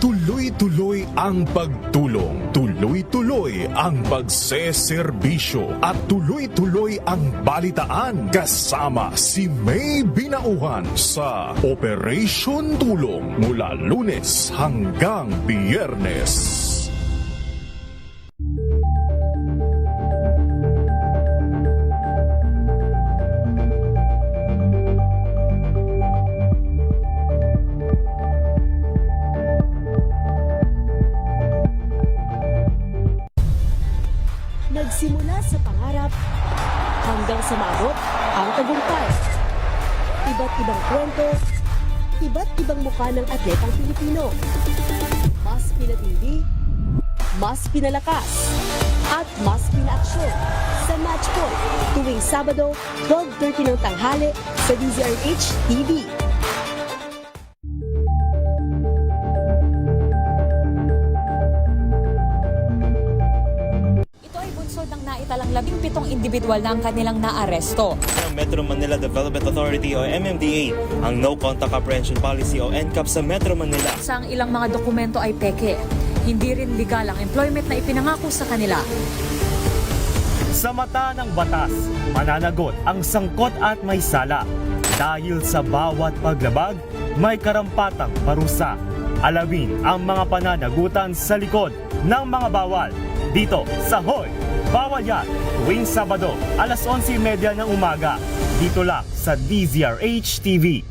Tuloy-tuloy ang pagtulong, tuloy-tuloy ang pagseserbisyo at tuloy-tuloy ang balitaan kasama si May Binauhan sa Operation Tulong mula Lunes hanggang Biyernes. Simula sa pangarap hanggang sa maabot ang tagumpay. Iba't ibang kwento, iba't ibang mukha ng atletang Pilipino. Mas pinatindi, mas pinalakas, at mas pinaaksyon sa Match Point tuwing Sabado, 12:30 ng tanghali sa DZRH TV. Ito ay bunsod ng naitalang 17 individual na ang kanilang naaresto. Ng Metro Manila Development Authority o MMDA ang No Contact Apprehension Policy o NCAP sa Metro Manila. Sa ang ilang mga dokumento ay peke. Hindi rin legal ang employment na ipinangako sa kanila. Sa mata ng batas, mananagot ang sangkot at may sala. Dahil sa bawat paglabag, may karampatang parusa. Alamin ang mga pananagutan sa likod ng mga bawal. Dito sa Hoy! Bawal Yan! Tuwing Sabado, alas 11:30 ng umaga. Dito lang sa DZRH TV.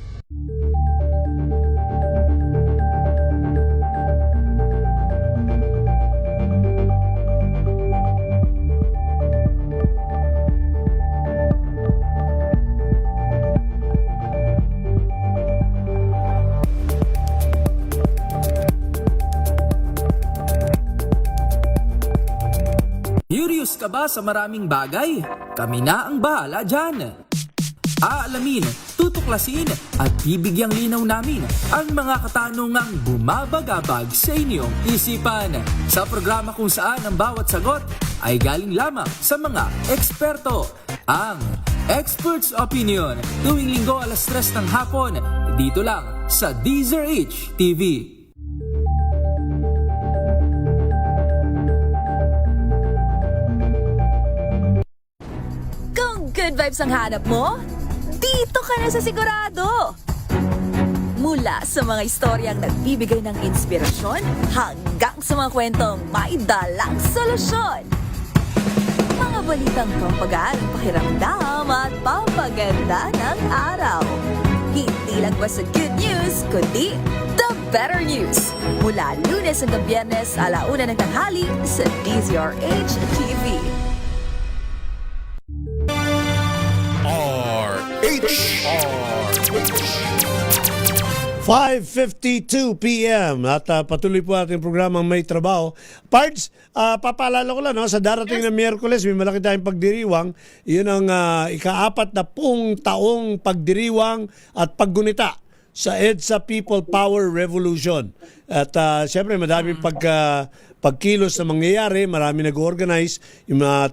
Curious ka ba sa maraming bagay? Kami na ang bahala dyan. Aalamin, tutuklasin at bibigyang linaw namin ang mga katanungang bumabagabag sa inyong isipan. Sa programa kung saan ang bawat sagot ay galing lamang sa mga eksperto. Ang Expert's Opinion tuwing Linggo alas 3 ng hapon dito lang sa DZRH TV. Good vibes ang hanap mo? Dito ka na sa sigurado! Mula sa mga istoryang nagbibigay ng inspirasyon hanggang sa mga kwentong may dalang solusyon. Mga balitang pampagaan ang pakiramdam at papaganda ng araw. Hindi lang basta good news, kundi the better news. Mula Lunes hanggang Biyernes, 1:00 ng tanghali sa DZRH TV. 5:52 p.m. At patuloy po ating programang May Trabaho. Parts, papaalala ko lang, no, sa darating na Miyerkules, may malaki tayong pagdiriwang. Yun ang ika-40 taong pagdiriwang at paggunita sa EDSA People Power Revolution. At siyempre, madaming pagkilos na mangyayari, marami nag-organize. Yung mga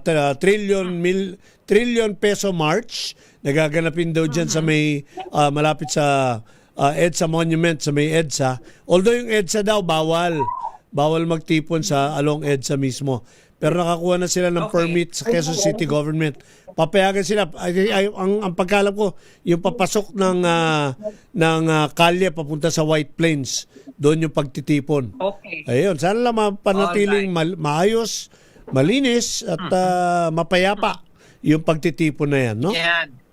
trillion peso march, nagaganapin daw dyan sa may malapit sa EDSA Monument, sa may EDSA. Although yung EDSA daw bawal magtipon sa along EDSA mismo. Pero nakakuha na sila ng permit sa Quezon City Government. Papayagan sila. Ang pagkalam ko, yung papasok ng kalye papunta sa White Plains, doon yung pagtitipon. Okay. Ayun, sana lang mapanatiling maayos, malinis at mapayapa yung pagtitipon na yan, no? Yan.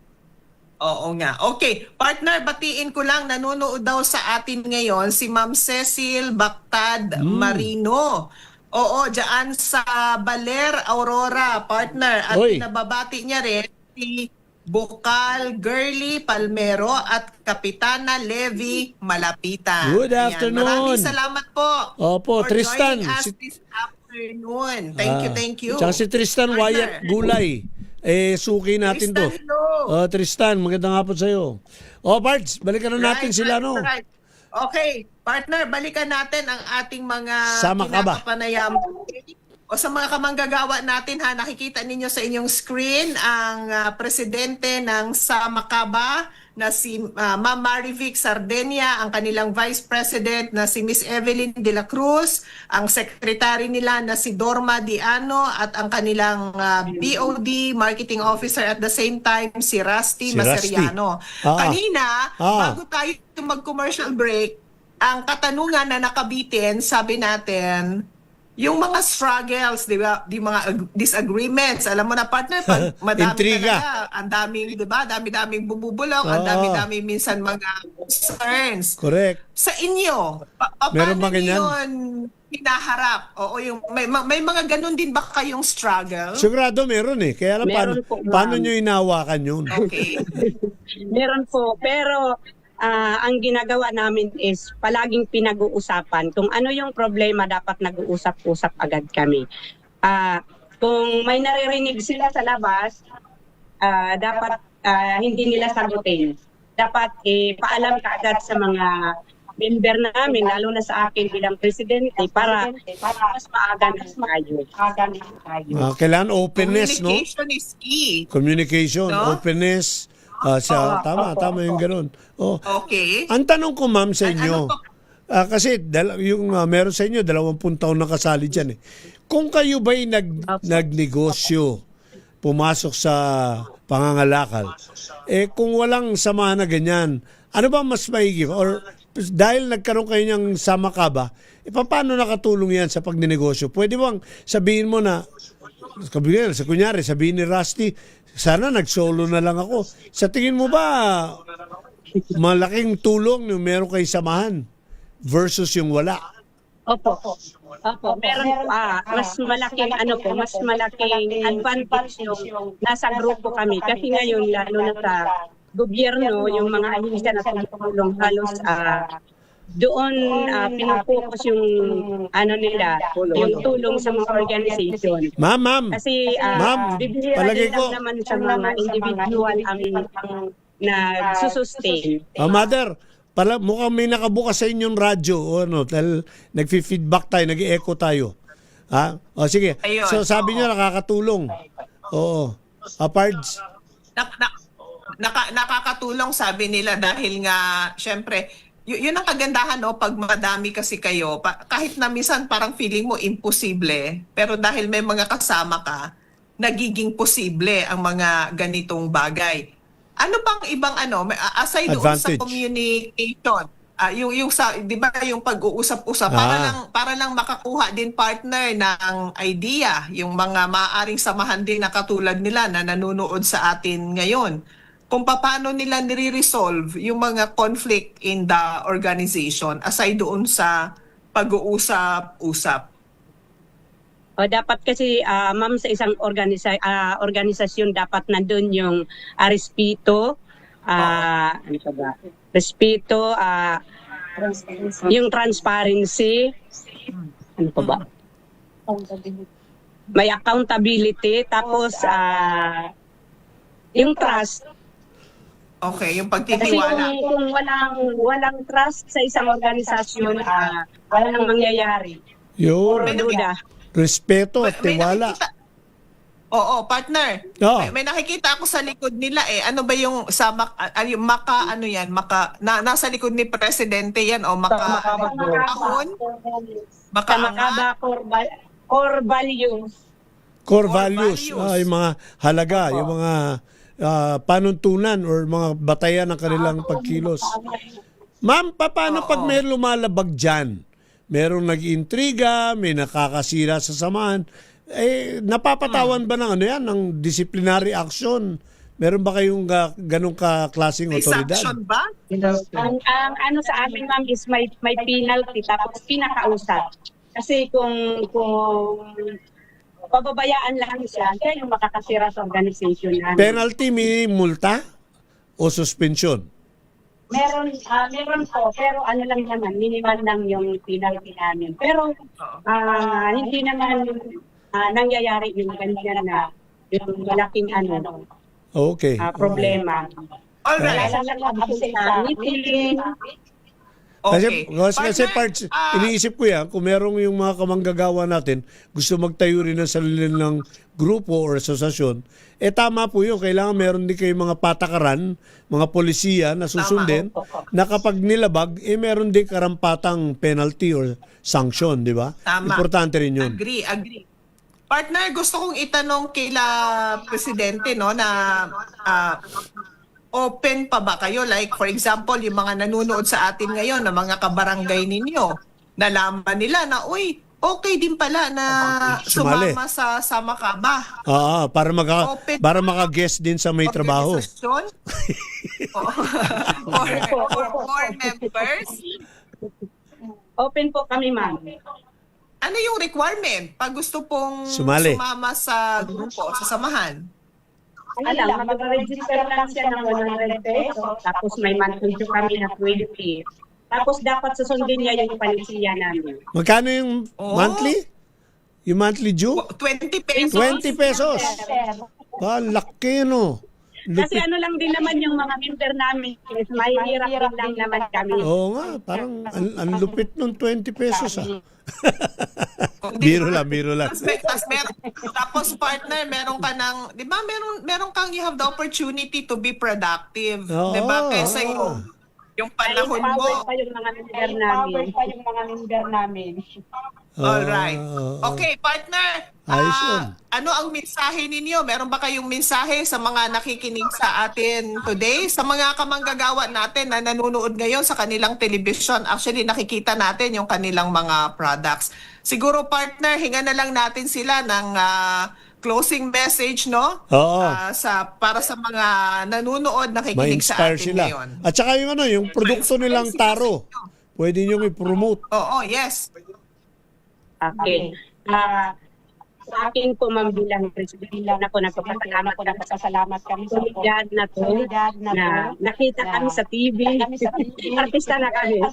Oo nga. Okay, partner, batiin ko lang, nanonood daw sa atin ngayon si Ma'am Cecil Bactad Marino. Oo, dyan sa Baler, Aurora, partner. At pinababati niya rin si Bukal Girly Palmero at Kapitana Levi Malapitan. Good afternoon. Maraming salamat po. Opo, for Tristan. joining us this afternoon. Thank you. Tsaka si Tristan Wyatt Gulay. Suki natin Tristan, to. Tristan, magandang hapon sa'yo. Parts, balikan na natin sila, no? Right. Okay, partner, balikan natin ang ating mga Sama ka ba? kinakapanayam. O sa mga kamanggagawa natin, nakikita ninyo sa inyong screen ang presidente ng Samakaba na si Ma'am Marivic Sardenia, ang kanilang Vice President na si Miss Evelyn de la Cruz, ang Secretary nila na si Dorma Diano at ang kanilang BOD Marketing Officer at the same time si Rusty Maseriano. Kanina, bago tayo mag-commercial break, ang katanungan na nakabitin, sabi natin, yung mga struggles, di ba? Di mga disagreements. Alam mo na, partner, pag madami talaga, ang daming, di ba? Dami-daming bububulok, ang dami-daming minsan mga concerns. Correct. Sa inyo, Meron paano ba ganyan? yun hinaharap. Oo, yung may mga ganun din ba kayong struggle? Sigurado meron eh. Kaya lang, Meron po, ma'am. paano nyo inawakan yun? Okay. Meron po, pero ang ginagawa namin is palaging pinag-uusapan. Kung ano yung problema, dapat nag-uusap-usap agad kami. Kung may naririnig sila sa labas, dapat hindi nila sagutin. Dapat paalam ka agad sa mga member namin, lalo na sa akin bilang presidente, para mas maaga na tayo. Kailangan openness, no? Communication is key. Communication, No? openness. Tama yung ganun. Oh. Okay. Ang tanong ko, ma'am, sa inyo, kasi meron sa inyo, 20 taon na kasali dyan eh. Kung kayo ba'y nagnegosyo, pumasok sa pangangalakal, kung walang samahan na ganyan, ano ba mas maigi? Or dahil nagkaroon kayo ng samakaba, paano nakatulong yan sa pagninegosyo? Pwede bang sabihin mo na, kunyari, sabihin ni Rusty, sana nag-solo na lang ako. Sa tingin mo ba, malaking tulong yung meron kayo samahan versus yung wala? Opo. Meron mas malaking advantage yung nasa grupo kami. Kasi ngayon, lalo na sa gobyerno, yung mga ahensya na tumutulong halos doon pinupokus yung nila, yung tulong sa mga organization. Ma'am, Kasi bibihira palagay din ko, lang naman sa mga individual ang nagsusustain. Mother, mukhang may nakabukas sa inyong radyo o dahil nagfi-feedback tayo, nag-echo tayo. Sige. Ayun, So sabi niyo nakakatulong. Oo. Pards. Nakakatulong, sabi nila, dahil nga syempre yun ang kagandahan, no, pag madami kasi kayo, kahit na minsan parang feeling mo imposible, pero dahil may mga kasama ka, nagiging posible ang mga ganitong bagay. Ano bang ibang aside doon sa communication, yung sa, 'di ba, yung pag-uusap-usap para lang makakuha din, partner, ng idea yung mga maaaring samahan din na katulad nila na nanonood sa atin ngayon, kung paano nila nire-resolve yung mga conflict in the organization aside doon sa pag-uusap-usap. Dapat kasi, ma'am, sa isang organisasyon, dapat nandun yung respeto, ano pa ba? Respeto, yung transparency, ano pa ba? May accountability, tapos yung trust. Okay, yung Kasi pagtitiwala. kung walang trust sa isang organisasyon, walang mangyayari. Yun. Duda. Respeto at tiwala. Oo, partner. Oo. May nakikita ako sa likod nila eh. Ano ba yung nasa likod ni presidente yan o ahon? Core values. Core values. Yung mga halaga, yung mga panuntunan or mga batayan ng kanilang pagkilos. Ma'am, paano pag may lumalabag dyan? Merong nag-intriga, may nakakasira sa samahan, napapatawan ba ng disciplinary action? Meron ba kayong ganong klaseng otoridad? Sanction ba? Ang sa amin, ma'am, is may penalty, tapos pinakausap. Kasi kung pababayaan lang siya, kaya yung makakasira sa organization namin. Penalty, may multa o suspension? Meron po, pero ano lang naman, minimal lang yung penalty namin. Pero hindi naman nangyayari yung ganyan na yung malaking Okay. problema. Alright. Kasi parts, iniisip ko yan, kung merong yung mga kamanggagawa natin, gusto magtayo rin ng sarili ng grupo or asosasyon, tama po yun. Kailangan meron din kayong mga patakaran, mga polisiya na susundin, na kapag nilabag, meron din karampatang penalty or sanction, di ba? Tama. Importante rin yun. Agree. Partner, gusto kong itanong kila Presidente, no, na open pa ba kayo? Like, for example, yung mga nanonood sa atin ngayon, na mga kabarangay ninyo, nalaman nila na, uy, okay din pala na sumama sa Samakaba. Para maka-guest din sa may trabaho. For members? Open po kami, ma'am. Ano yung requirement pag gusto pong Sumali. sumama sa grupo, sa samahan? Alam, mag-register lang siya ng 100 pesos, tapos may monthly due kami na 20. Tapos dapat susundin niya yung panisiya namin. Magkano yung monthly? Yung monthly due? 20 pesos. 20 pesos. Laki, no? Kasi ano lang din naman yung mga member namin, may hirap lang naman kami. Oo nga, parang ang lupit nung 20 pesos biro lang. Tapos partner, meron ka ng, di ba, meron kang, you have the opportunity to be productive. Oo, Di ba? Kesa yung panahon mo. Pa yung mga member namin. Alright. Okay, partner. Ayos yun. Ano ang mensahe ninyo? Meron ba kayong mensahe sa mga nakikinig sa atin today? Sa mga kamanggagawa natin na nanonood ngayon sa kanilang television. Actually, nakikita natin yung kanilang mga products. Siguro, partner, hinga na lang natin sila ng closing message, no? Oo. Para sa mga nanonood, nakikinig sa Ma-inspire atin sila. ngayon. At saka yung produkto nilang taro, pwede nyo i-promote. Oo, yes. Okay. Sa akin po, Ma'am, bilang presidente ako, nagpapasalamat kami sa komunidad na to, na nakita kami sa TV. Artista na kami.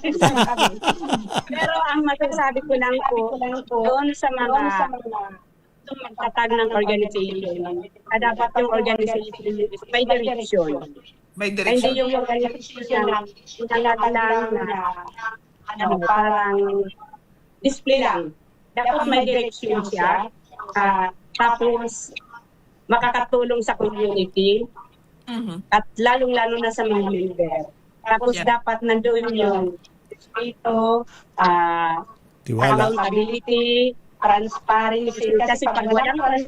Pero ang masasabi ko lang po, doon sa mga magtatag ng organization, dapat yung organization may direction. Hindi yung organization na lang na parang display lang. Dapat may direction siya. Tapos makakatulong sa community at lalong-lalo na sa mga member. Tapos dapat nandoon yung respeto, accountability, transparency. Kasi pag walang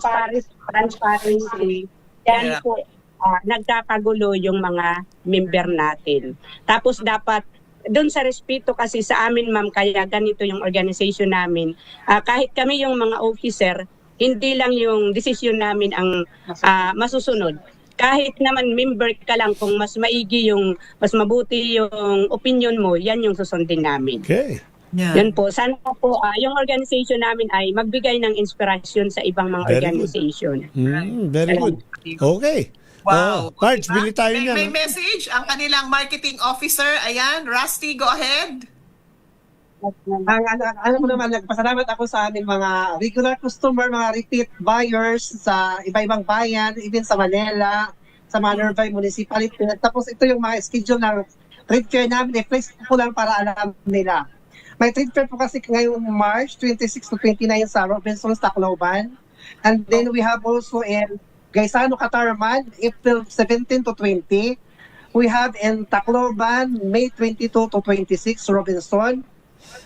transparency, yan po nagkakagulo yung mga member natin. Tapos dapat doon sa respeto kasi sa amin, ma'am, kaya ganito yung organization namin. Kahit kami yung mga officer, hindi lang yung desisyon namin ang masusunod. Kahit naman member ka lang, kung mas maigi yung, mas mabuti yung opinion mo, yan yung susundin namin. Okay. Yan po. Sana po yung organization namin ay magbigay ng inspirasyon sa ibang mga organization. Very good. Okay. Wow. Parts, bili tayo niyan. May message ang kanilang marketing officer. Ayan, Rusty, go ahead. Alam mo naman, nagpasalamat ako sa aming mga regular customer, mga repeat buyers sa iba-ibang bayan, even sa Manila, sa mga nearby municipality. Tapos ito yung mga schedule ng trade fair namin. I-flex ko lang para alam nila. May trade fair po kasi ngayong March 26 to 29 sa Robinsons, Tacloban. And then we have also in Gaisano, Catarman, April 17 to 20. We have in Tacloban, May 22 to 26, Robinson.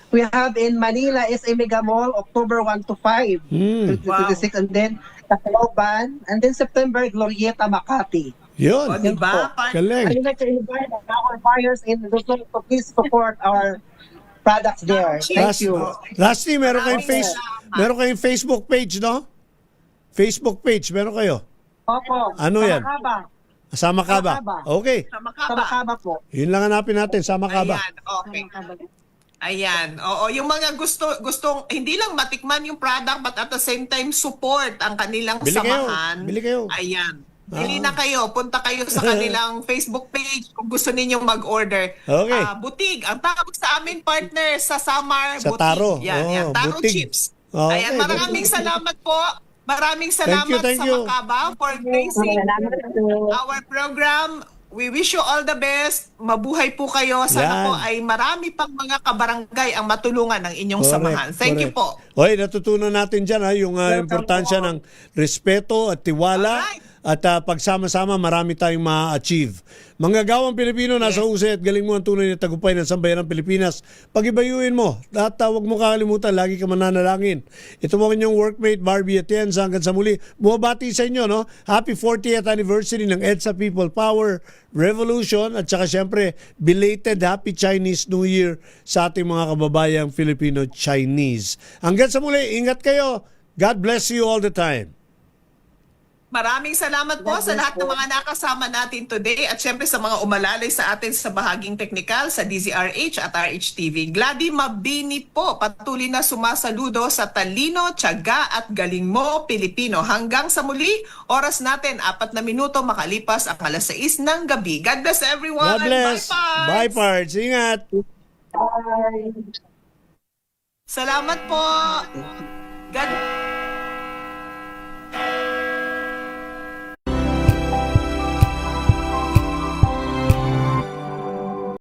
We have in Manila, SA Mega Mall, October 1 to 5, 26. And then Tacloban. And then September, Glorieta, Makati. Yun. Diba? Galing. I would like to invite our buyers in Luzon to please support our products there. Thank you. Lastly, meron kayong Facebook page, no? Facebook page, meron kayo? Opo. Ano yan? Sama ka ba? Okay. Sama ka ba po? Yun lang hanapin natin, sama ka ba? Ayan, okay. Ayan. Oo, yung mga gustong hindi lang matikman yung product but at the same time support ang kanilang samahan. Bili kayo. Ayan. Bili na kayo. Punta kayo sa kanilang Facebook page kung gusto ninyong mag-order. Okay. Butig. Ang tawag sa amin, partner, sa Samar, Sa butig. taro. Yan. Taro butig. chips. Okay, Ayan. Maraming salamat po. Maraming salamat Thank sa you. Makaba for gracing our program. We wish you all the best. Mabuhay po kayo. Sana po ay marami pang mga kabarangay ang matulungan ng inyong samahan. Thank you po. Oy, natutunan natin dyan yung importansya ng respeto at tiwala. At pagsama-sama, marami tayong ma-achieve. Manggagawang Pilipino, nasa husay at galing mo ang tunay na tagumpay ng sambayan ng Pilipinas. Pag-ibayuin mo, at huwag mo kakalimutan, lagi ka mananalangin. Ito mo inyong workmate, Barbie Atienza, hanggang sa muli. Bumabati sa inyo, no? Happy 40th anniversary ng EDSA People Power Revolution at saka syempre, belated Happy Chinese New Year sa ating mga kababayang Filipino-Chinese. Hanggang sa muli, ingat kayo. God bless you all the time. Maraming salamat po sa lahat ng mga nakasama natin today at syempre sa mga umalalay sa atin sa bahaging teknikal sa DZRH at RHTV. Gladys Mabini po, patuloy na sumasaludo sa talino, tiyaga at galing mo, Pilipino. Hanggang sa muli, oras natin 4 na minuto makalipas ang 6:00 ng gabi. God bless everyone. God bless. Bye, Pards. Ingat. Salamat po. God